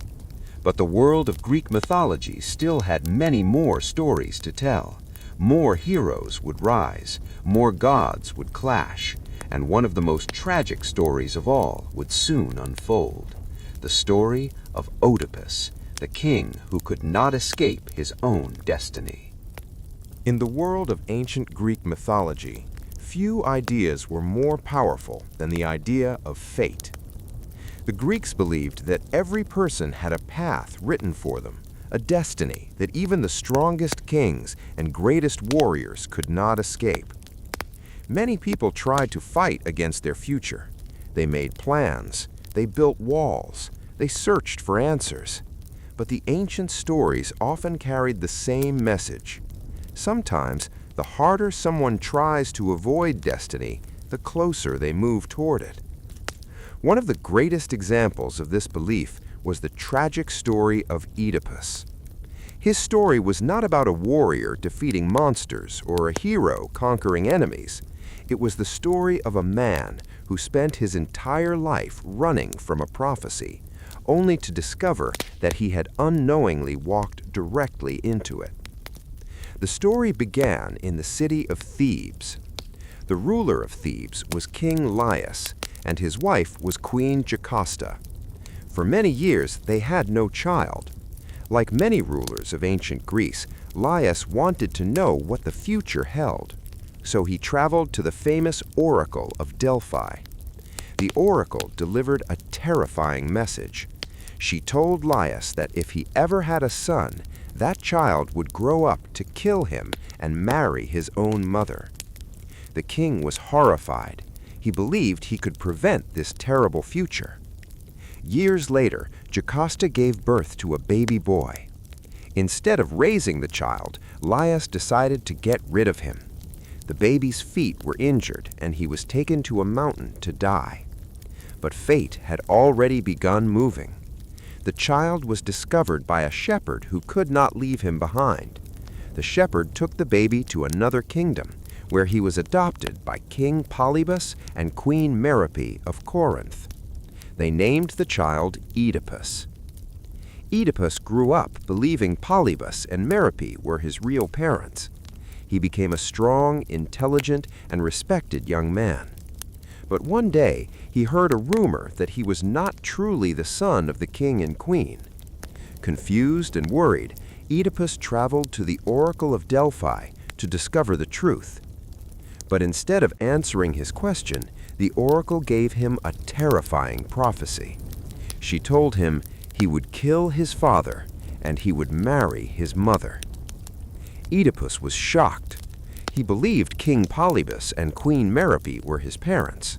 But the world of Greek mythology still had many more stories to tell. More heroes would rise, more gods would clash, and one of the most tragic stories of all would soon unfold. The story of Oedipus, the king who could not escape his own destiny. In the world of ancient Greek mythology, few ideas were more powerful than the idea of fate. The Greeks believed that every person had a path written for them, a destiny that even the strongest kings and greatest warriors could not escape. Many people tried to fight against their future. They made plans, they built walls, they searched for answers. But the ancient stories often carried the same message. Sometimes, the harder someone tries to avoid destiny, the closer they move toward it. One of the greatest examples of this belief was the tragic story of Oedipus. His story was not about a warrior defeating monsters or a hero conquering enemies. It was the story of a man who spent his entire life running from a prophecy, only to discover that he had unknowingly walked directly into it. The story began in the city of Thebes. The ruler of Thebes was King Laius, and his wife was Queen Jocasta. For many years, they had no child. Like many rulers of ancient Greece, Laius wanted to know what the future held. So he traveled to the famous Oracle of Delphi. The oracle delivered a terrifying message. She told Laius that if he ever had a son, that child would grow up to kill him and marry his own mother. The king was horrified. He believed he could prevent this terrible future. Years later, Jocasta gave birth to a baby boy. Instead of raising the child, Laius decided to get rid of him. The baby's feet were injured, and he was taken to a mountain to die. But fate had already begun moving. the child was discovered by a shepherd who could not leave him behind. The shepherd took the baby to another kingdom, where he was adopted by King Polybus and Queen Merope of Corinth. They named the child Oedipus. Oedipus grew up believing Polybus and Merope were his real parents. He became a strong, intelligent, and respected young man. But one day, he heard a rumor that he was not truly the son of the king and queen. Confused and worried, Oedipus traveled to the Oracle of Delphi to discover the truth. But instead of answering his question, the oracle gave him a terrifying prophecy. She told him he would kill his father and he would marry his mother. Oedipus was shocked. He believed King Polybus and Queen Merope were his parents.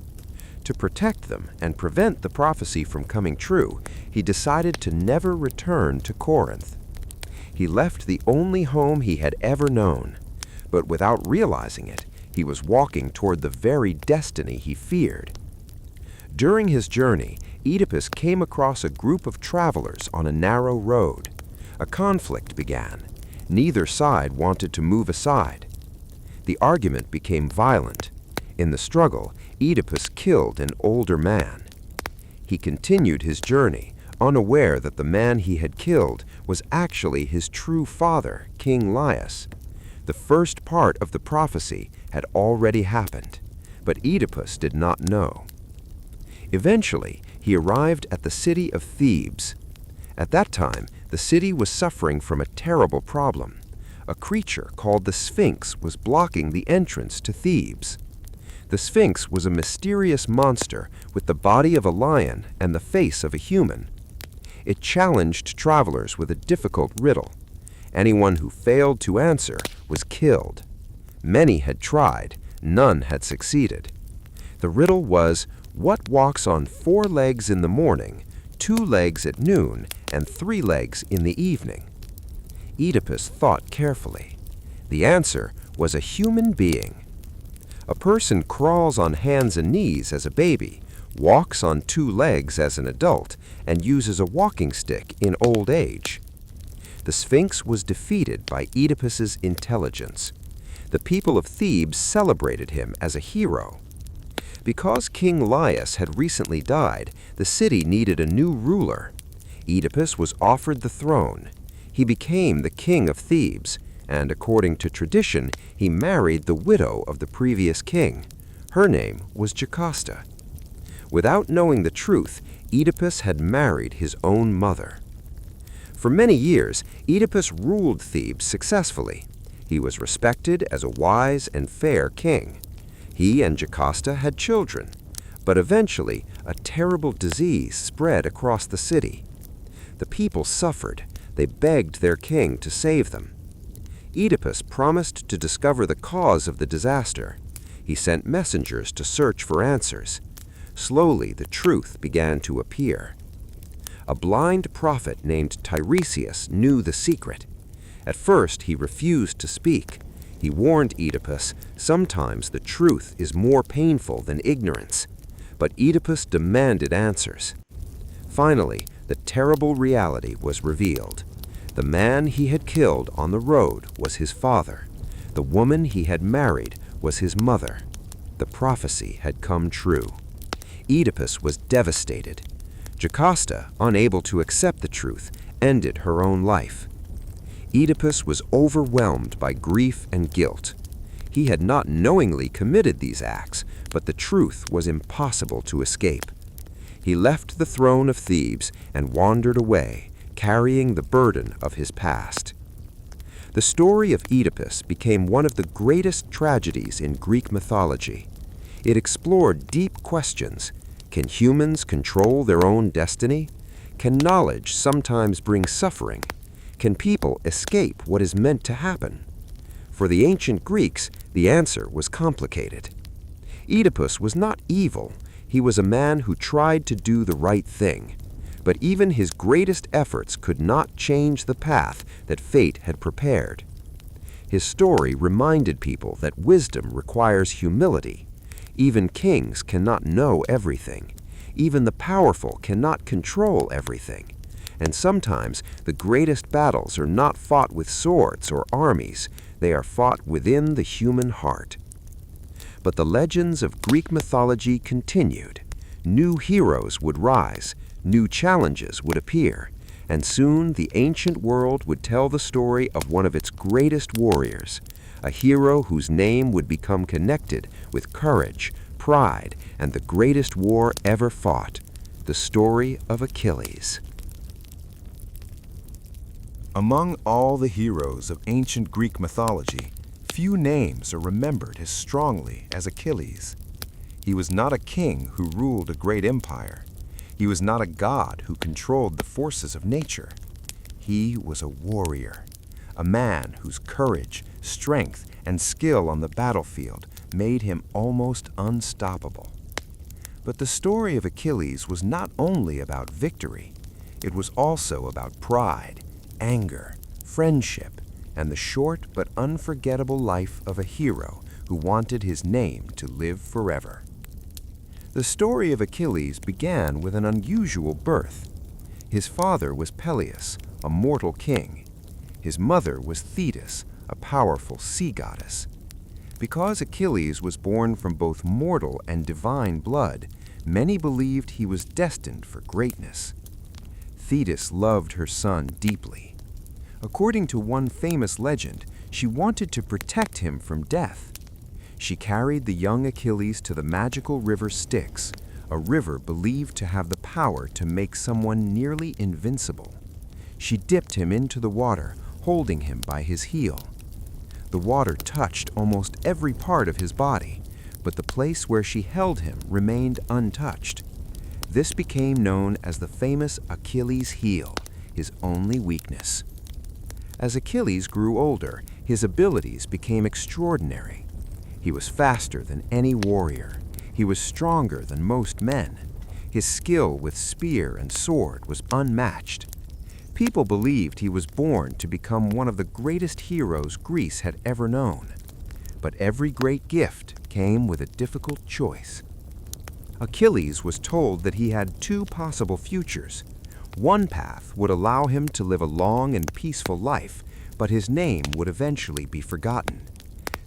To protect them and prevent the prophecy from coming true, he decided to never return to Corinth. He left the only home he had ever known, but without realizing it, he was walking toward the very destiny he feared. During his journey, Oedipus came across a group of travelers on a narrow road. A conflict began. Neither side wanted to move aside. The argument became violent. In the struggle, Oedipus killed an older man. He continued his journey, unaware that the man he had killed was actually his true father, King Laius. The first part of the prophecy had already happened, but Oedipus did not know. Eventually, he arrived at the city of Thebes. At that time, the city was suffering from a terrible problem. A creature called the Sphinx was blocking the entrance to Thebes. The Sphinx was a mysterious monster with the body of a lion and the face of a human. It challenged travelers with a difficult riddle. Anyone who failed to answer was killed. Many had tried, none had succeeded. The riddle was, what walks on 4 legs in the morning, 2 legs at noon, and 3 legs in the evening? Oedipus thought carefully. The answer was a human being. A person crawls on hands and knees as a baby, walks on 2 legs as an adult, and uses a walking stick in old age. The Sphinx was defeated by Oedipus's intelligence. The people of Thebes celebrated him as a hero. Because King Laius had recently died, the city needed a new ruler. Oedipus was offered the throne. He became the king of Thebes, and according to tradition, he married the widow of the previous king. Her name was Jocasta. Without knowing the truth, Oedipus had married his own mother. For many years, Oedipus ruled Thebes successfully. He was respected as a wise and fair king. He and Jocasta had children, but eventually a terrible disease spread across the city. The people suffered. They begged their king to save them. Oedipus promised to discover the cause of the disaster. He sent messengers to search for answers. Slowly, the truth began to appear. A blind prophet named Tiresias knew the secret. At first, he refused to speak. He warned Oedipus, sometimes the truth is more painful than ignorance. But Oedipus demanded answers. Finally, the terrible reality was revealed. The man he had killed on the road was his father. The woman he had married was his mother. The prophecy had come true. Oedipus was devastated. Jocasta, unable to accept the truth, ended her own life. Oedipus was overwhelmed by grief and guilt. He had not knowingly committed these acts, but the truth was impossible to escape. He left the throne of Thebes and wandered away, carrying the burden of his past. The story of Oedipus became one of the greatest tragedies in Greek mythology. It explored deep questions. Can humans control their own destiny? Can knowledge sometimes bring suffering? Can people escape what is meant to happen? For the ancient Greeks, the answer was complicated. Oedipus was not evil. He was a man who tried to do the right thing. But even his greatest efforts could not change the path that fate had prepared. His story reminded people that wisdom requires humility. Even kings cannot know everything. Even the powerful cannot control everything. And sometimes the greatest battles are not fought with swords or armies, they are fought within the human heart. But the legends of Greek mythology continued. New heroes would rise, new challenges would appear, and soon the ancient world would tell the story of one of its greatest warriors, a hero whose name would become connected with courage, pride, and the greatest war ever fought, the story of Achilles. Among all the heroes of ancient Greek mythology, few names are remembered as strongly as Achilles. He was not a king who ruled a great empire. He was not a god who controlled the forces of nature. He was a warrior, a man whose courage, strength, and skill on the battlefield made him almost unstoppable. But the story of Achilles was not only about victory. It was also about pride, anger, friendship, and the short but unforgettable life of a hero who wanted his name to live forever. The story of Achilles began with an unusual birth. His father was Peleus, a mortal king. His mother was Thetis, a powerful sea goddess. Because Achilles was born from both mortal and divine blood, many believed he was destined for greatness. Thetis loved her son deeply. According to one famous legend, she wanted to protect him from death. She carried the young Achilles to the magical river Styx, a river believed to have the power to make someone nearly invincible. She dipped him into the water, holding him by his heel. The water touched almost every part of his body, but the place where she held him remained untouched. This became known as the famous Achilles' heel, his only weakness. As Achilles grew older, his abilities became extraordinary. He was faster than any warrior. He was stronger than most men. His skill with spear and sword was unmatched. People believed he was born to become one of the greatest heroes Greece had ever known. But every great gift came with a difficult choice. Achilles was told that he had two possible futures. One path would allow him to live a long and peaceful life, but his name would eventually be forgotten.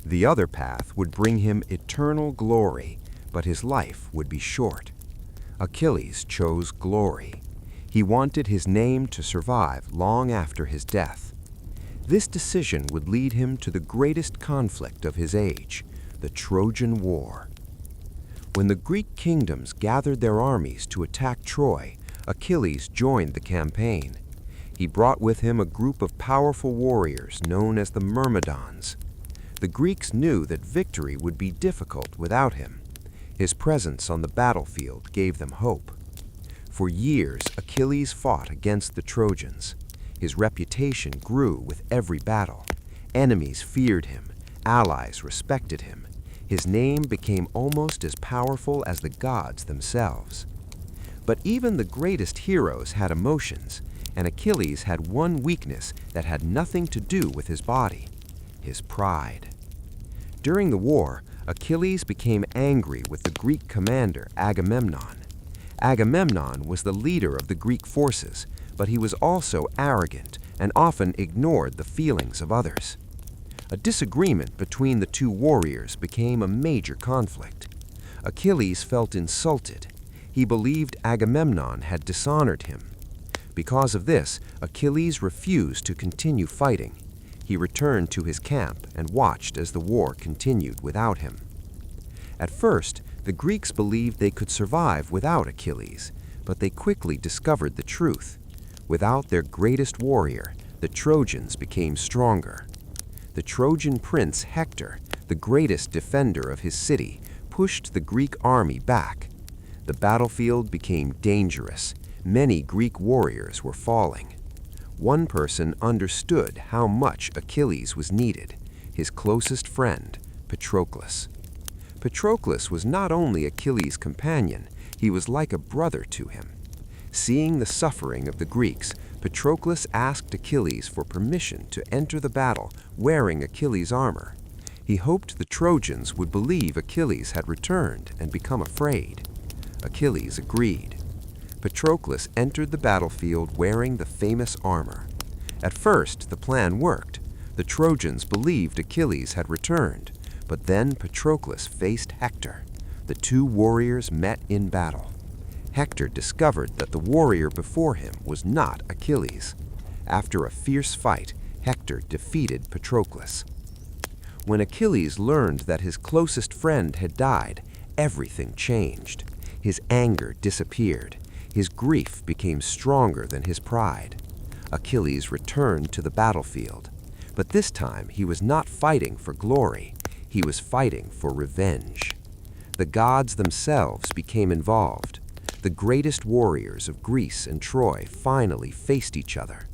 The other path would bring him eternal glory, but his life would be short. Achilles chose glory. He wanted his name to survive long after his death. This decision would lead him to the greatest conflict of his age, the Trojan War. When the Greek kingdoms gathered their armies to attack Troy, Achilles joined the campaign. He brought with him a group of powerful warriors known as the Myrmidons. The Greeks knew that victory would be difficult without him. His presence on the battlefield gave them hope. For years, Achilles fought against the Trojans. His reputation grew with every battle. Enemies feared him, allies respected him. His name became almost as powerful as the gods themselves. But even the greatest heroes had emotions, and Achilles had one weakness that had nothing to do with his body: his pride. During the war, Achilles became angry with the Greek commander Agamemnon. Agamemnon was the leader of the Greek forces, but he was also arrogant and often ignored the feelings of others. A disagreement between the two warriors became a major conflict. Achilles felt insulted. He believed Agamemnon had dishonored him. Because of this, Achilles refused to continue fighting. He returned to his camp and watched as the war continued without him. At first, the Greeks believed they could survive without Achilles, but they quickly discovered the truth. Without their greatest warrior, the Trojans became stronger. The Trojan prince Hector, the greatest defender of his city, pushed the Greek army back. The battlefield became dangerous. Many Greek warriors were falling. One person understood how much Achilles was needed: his closest friend, Patroclus. Patroclus was not only Achilles' companion, he was like a brother to him. Seeing the suffering of the Greeks, Patroclus asked Achilles for permission to enter the battle wearing Achilles' armor. He hoped the Trojans would believe Achilles had returned and become afraid. Achilles agreed. Patroclus entered the battlefield wearing the famous armor. At first, the plan worked. The Trojans believed Achilles had returned, but then Patroclus faced Hector. The two warriors met in battle. Hector discovered that the warrior before him was not Achilles. After a fierce fight, Hector defeated Patroclus. When Achilles learned that his closest friend had died, everything changed. His anger disappeared. His grief became stronger than his pride. Achilles returned to the battlefield. But this time he was not fighting for glory. He was fighting for revenge. The gods themselves became involved. The greatest warriors of Greece and Troy finally faced each other.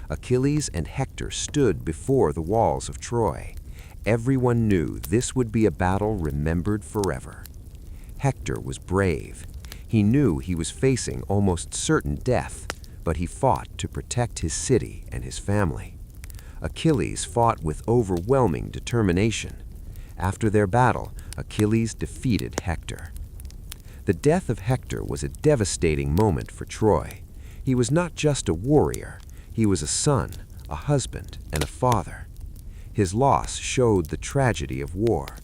Achilles and Hector stood before the walls of Troy. Everyone knew this would be a battle remembered forever. Hector was brave. He knew he was facing almost certain death, but he fought to protect his city and his family. Achilles fought with overwhelming determination. After their battle, Achilles defeated Hector. The death of Hector was a devastating moment for Troy. He was not just a warrior, he was a son, a husband, and a father. His loss showed the tragedy of war.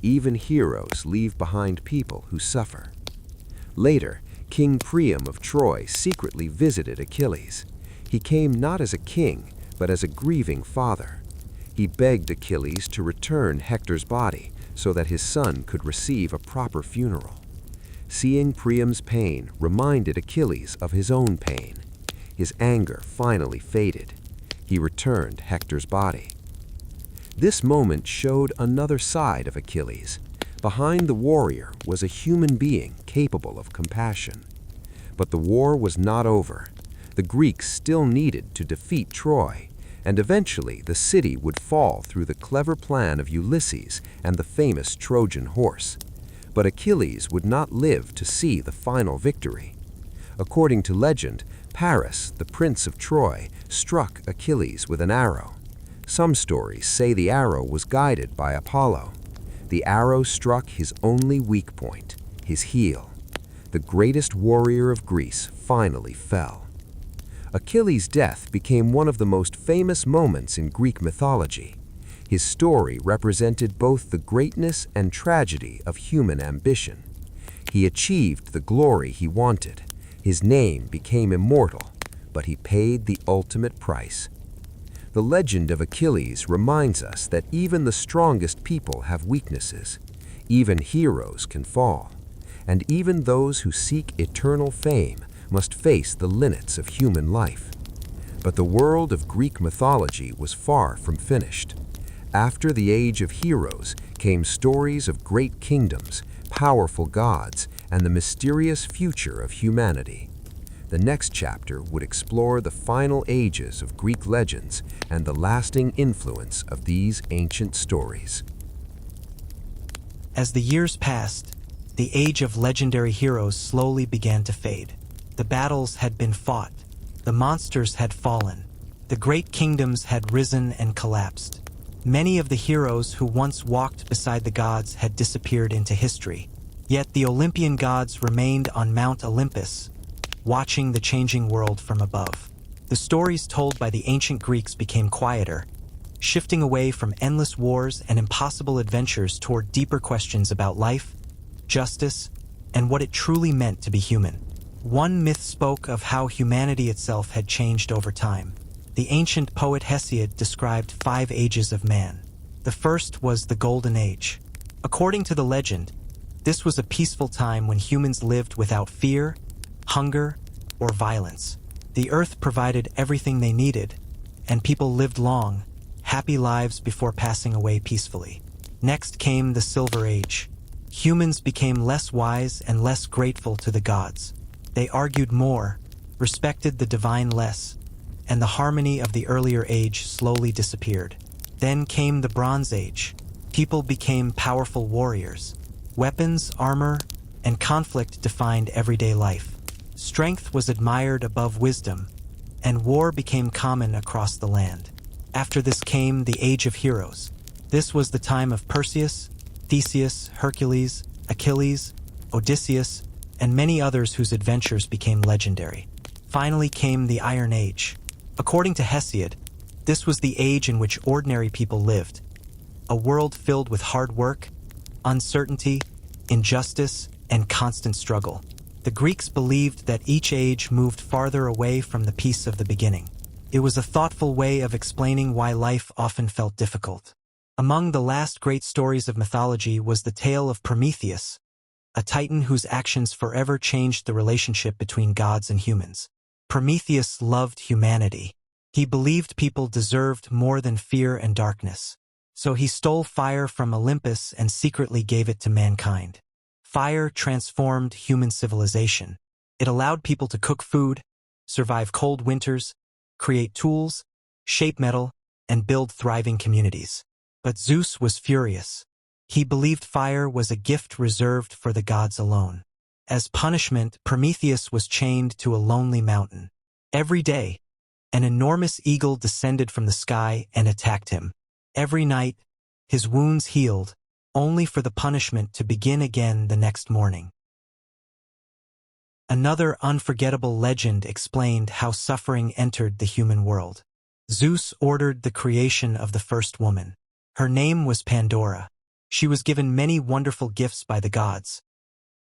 Even heroes leave behind people who suffer. Later, King Priam of Troy secretly visited Achilles. He came not as a king, but as a grieving father. He begged Achilles to return Hector's body so that his son could receive a proper funeral. Seeing Priam's pain reminded Achilles of his own pain. His anger finally faded. He returned Hector's body. This moment showed another side of Achilles. Behind the warrior was a human being capable of compassion. But the war was not over. The Greeks still needed to defeat Troy, and eventually the city would fall through the clever plan of Ulysses and the famous Trojan horse. But Achilles would not live to see the final victory. According to legend, Paris, the prince of Troy, struck Achilles with an arrow. Some stories say the arrow was guided by Apollo. The arrow struck his only weak point, his heel. The greatest warrior of Greece finally fell. Achilles' death became one of the most famous moments in Greek mythology. His story represented both the greatness and tragedy of human ambition. He achieved the glory he wanted. His name became immortal, but he paid the ultimate price. The legend of Achilles reminds us that even the strongest people have weaknesses. Even heroes can fall. And even those who seek eternal fame must face the limits of human life. But the world of Greek mythology was far from finished. After the age of heroes came stories of great kingdoms, powerful gods, and the mysterious future of humanity. The next chapter would explore the final ages of Greek legends and the lasting influence of these ancient stories. As the years passed, the age of legendary heroes slowly began to fade. The battles had been fought, the monsters had fallen, the great kingdoms had risen and collapsed. Many of the heroes who once walked beside the gods had disappeared into history. Yet the Olympian gods remained on Mount Olympus, watching the changing world from above. The stories told by the ancient Greeks became quieter, shifting away from endless wars and impossible adventures toward deeper questions about life, justice, and what it truly meant to be human. One myth spoke of how humanity itself had changed over time. The ancient poet Hesiod described 5 ages of man. The first was the Golden Age. According to the legend, this was a peaceful time when humans lived without fear, hunger, or violence. The earth provided everything they needed, and people lived long, happy lives before passing away peacefully. Next came the Silver Age. Humans became less wise and less grateful to the gods. They argued more, respected the divine less, and the harmony of the earlier age slowly disappeared. Then came the Bronze Age. People became powerful warriors. Weapons, armor, and conflict defined everyday life. Strength was admired above wisdom, and war became common across the land. After this came the Age of Heroes. This was the time of Perseus, Theseus, Hercules, Achilles, Odysseus, and many others whose adventures became legendary. Finally came the Iron Age. According to Hesiod, this was the age in which ordinary people lived, a world filled with hard work, uncertainty, injustice, and constant struggle. The Greeks believed that each age moved farther away from the peace of the beginning. It was a thoughtful way of explaining why life often felt difficult. Among the last great stories of mythology was the tale of Prometheus, a titan whose actions forever changed the relationship between gods and humans. Prometheus loved humanity. He believed people deserved more than fear and darkness. So he stole fire from Olympus and secretly gave it to mankind. Fire transformed human civilization. It allowed people to cook food, survive cold winters, create tools, shape metal, and build thriving communities. But Zeus was furious. He believed fire was a gift reserved for the gods alone. As punishment, Prometheus was chained to a lonely mountain. Every day, an enormous eagle descended from the sky and attacked him. Every night, his wounds healed, only for the punishment to begin again the next morning. Another unforgettable legend explained how suffering entered the human world. Zeus ordered the creation of the first woman. Her name was Pandora. She was given many wonderful gifts by the gods,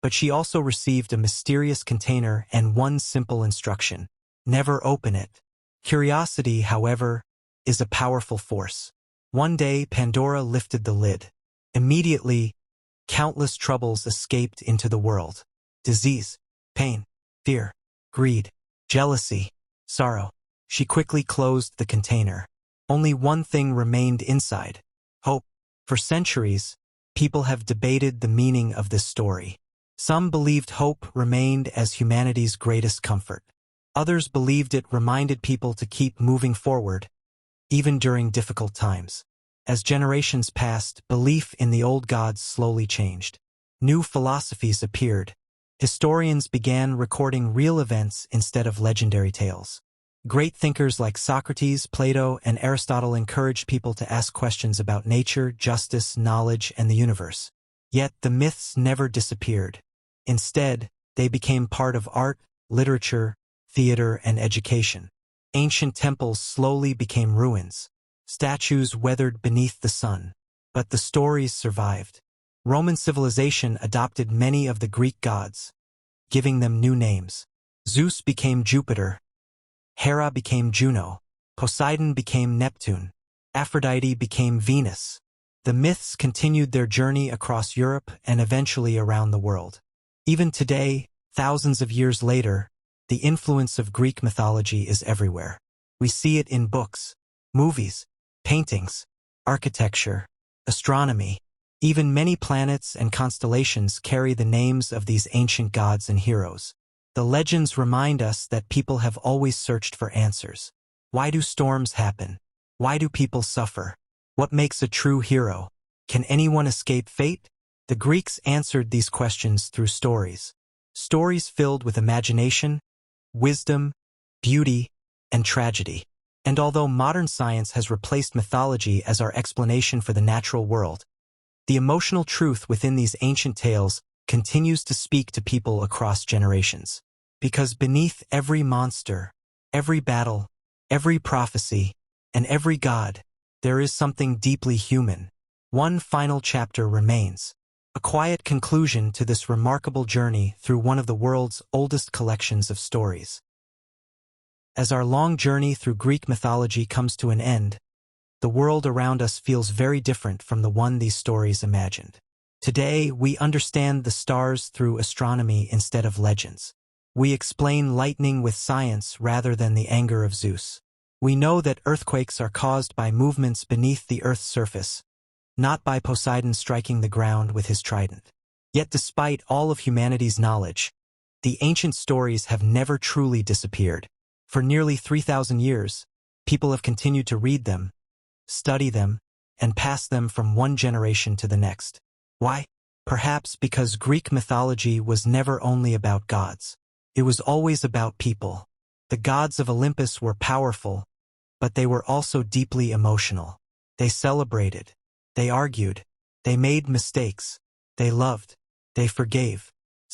but she also received a mysterious container and one simple instruction: never open it. Curiosity, however, is a powerful force. One day, Pandora lifted the lid. Immediately, countless troubles escaped into the world. Disease, pain, fear, greed, jealousy, sorrow. She quickly closed the container. Only one thing remained inside: hope. For centuries, people have debated the meaning of this story. Some believed hope remained as humanity's greatest comfort. Others believed it reminded people to keep moving forward, even during difficult times. As generations passed, belief in the old gods slowly changed. New philosophies appeared. Historians began recording real events instead of legendary tales. Great thinkers like Socrates, Plato, and Aristotle encouraged people to ask questions about nature, justice, knowledge, and the universe. Yet the myths never disappeared. Instead, they became part of art, literature, theater, and education. Ancient temples slowly became ruins. Statues weathered beneath the sun. But the stories survived. Roman civilization adopted many of the Greek gods, giving them new names. Zeus became Jupiter. Hera became Juno. Poseidon became Neptune. Aphrodite became Venus. The myths continued their journey across Europe and eventually around the world. Even today, thousands of years later, the influence of Greek mythology is everywhere. We see it in books, movies, paintings, architecture, astronomy. Even many planets and constellations carry the names of these ancient gods and heroes. The legends remind us that people have always searched for answers. Why do storms happen? Why do people suffer? What makes a true hero? Can anyone escape fate? The Greeks answered these questions through stories. Stories filled with imagination, wisdom, beauty, and tragedy. And although modern science has replaced mythology as our explanation for the natural world, the emotional truth within these ancient tales continues to speak to people across generations. Because beneath every monster, every battle, every prophecy, and every god, there is something deeply human. One final chapter remains, a quiet conclusion to this remarkable journey through one of the world's oldest collections of stories. As our long journey through Greek mythology comes to an end, the world around us feels very different from the one these stories imagined. Today, we understand the stars through astronomy instead of legends. We explain lightning with science rather than the anger of Zeus. We know that earthquakes are caused by movements beneath the Earth's surface, not by Poseidon striking the ground with his trident. Yet despite all of humanity's knowledge, the ancient stories have never truly disappeared. For nearly 3,000 years, people have continued to read them, study them, and pass them from one generation to the next. Why? Perhaps because Greek mythology was never only about gods. It was always about people. The gods of Olympus were powerful, but they were also deeply emotional. They celebrated, they argued, they made mistakes, they loved, they forgave.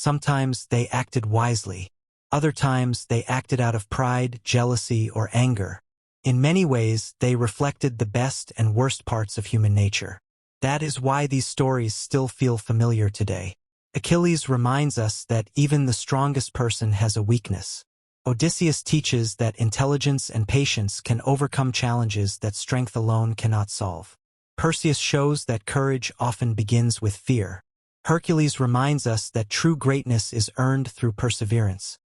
Sometimes they acted wisely. Other times they acted out of pride, jealousy, or anger. In many ways, they reflected the best and worst parts of human nature. That is why these stories still feel familiar today. Achilles reminds us that even the strongest person has a weakness. Odysseus teaches that intelligence and patience can overcome challenges that strength alone cannot solve. Perseus shows that courage often begins with fear. Hercules reminds us that true greatness is earned through perseverance,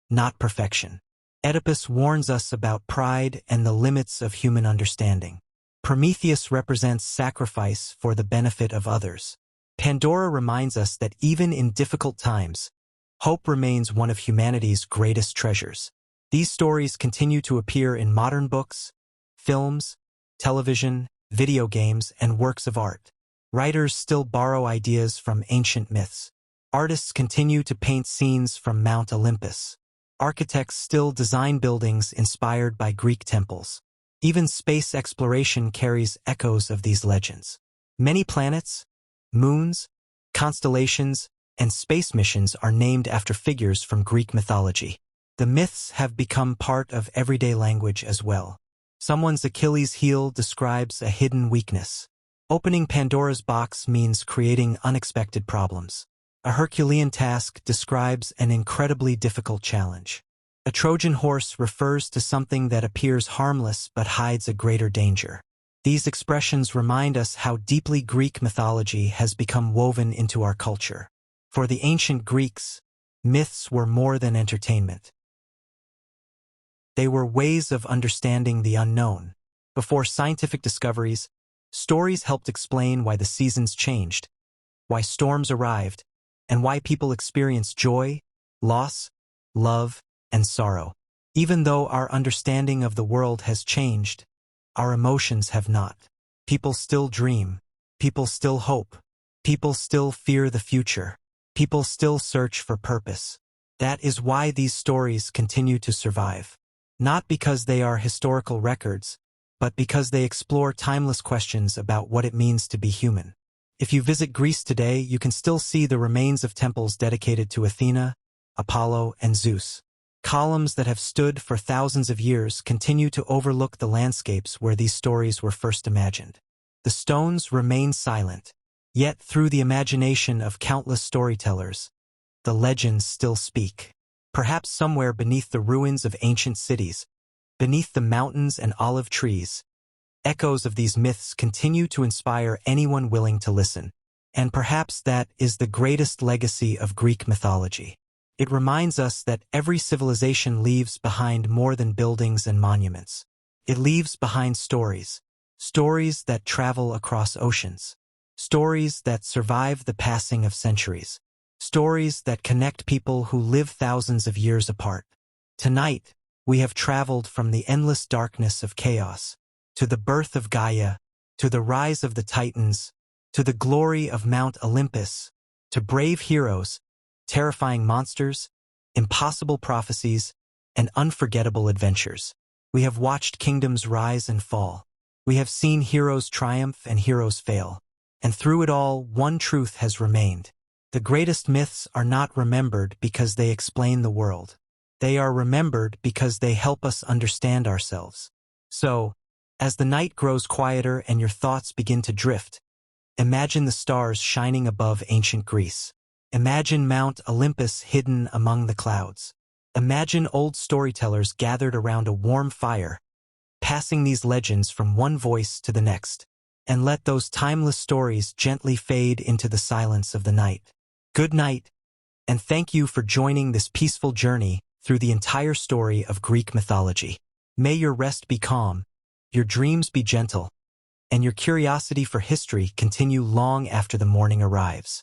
not perfection. Oedipus warns us about pride and the limits of human understanding. Prometheus represents sacrifice for the benefit of others. Pandora reminds us that even in difficult times, hope remains one of humanity's greatest treasures. These stories continue to appear in modern books, films, television, video games, and works of art. Writers still borrow ideas from ancient myths. Artists continue to paint scenes from Mount Olympus. Architects still design buildings inspired by Greek temples. Even space exploration carries echoes of these legends. Many planets, moons, constellations, and space missions are named after figures from Greek mythology. The myths have become part of everyday language as well. Someone's Achilles heel describes a hidden weakness. Opening Pandora's box means creating unexpected problems. A Herculean task describes an incredibly difficult challenge. A Trojan horse refers to something that appears harmless but hides a greater danger. These expressions remind us how deeply Greek mythology has become woven into our culture. For the ancient Greeks, myths were more than entertainment. They were ways of understanding the unknown. Before scientific discoveries, stories helped explain why the seasons changed, why storms arrived, and why people experience joy, loss, love, and sorrow. Even though our understanding of the world has changed, our emotions have not. People still dream. People still hope. People still fear the future. People still search for purpose. That is why these stories continue to survive. Not because they are historical records, but because they explore timeless questions about what it means to be human. If you visit Greece today, you can still see the remains of temples dedicated to Athena, Apollo, and Zeus. Columns that have stood for thousands of years continue to overlook the landscapes where these stories were first imagined. The stones remain silent, yet through the imagination of countless storytellers, the legends still speak. Perhaps somewhere beneath the ruins of ancient cities, beneath the mountains and olive trees, echoes of these myths continue to inspire anyone willing to listen. And perhaps that is the greatest legacy of Greek mythology. It reminds us that every civilization leaves behind more than buildings and monuments. It leaves behind stories. Stories that travel across oceans. Stories that survive the passing of centuries. Stories that connect people who live thousands of years apart. Tonight, we have traveled from the endless darkness of chaos, to the birth of Gaia, to the rise of the Titans, to the glory of Mount Olympus, to brave heroes, terrifying monsters, impossible prophecies, and unforgettable adventures. We have watched kingdoms rise and fall. We have seen heroes triumph and heroes fail. And through it all, one truth has remained. The greatest myths are not remembered because they explain the world. They are remembered because they help us understand ourselves. So, as the night grows quieter and your thoughts begin to drift, imagine the stars shining above ancient Greece. Imagine Mount Olympus hidden among the clouds. Imagine old storytellers gathered around a warm fire, passing these legends from one voice to the next. And let those timeless stories gently fade into the silence of the night. Good night, and thank you for joining this peaceful journey through the entire story of Greek mythology. May your rest be calm, your dreams be gentle, and your curiosity for history continue long after the morning arrives.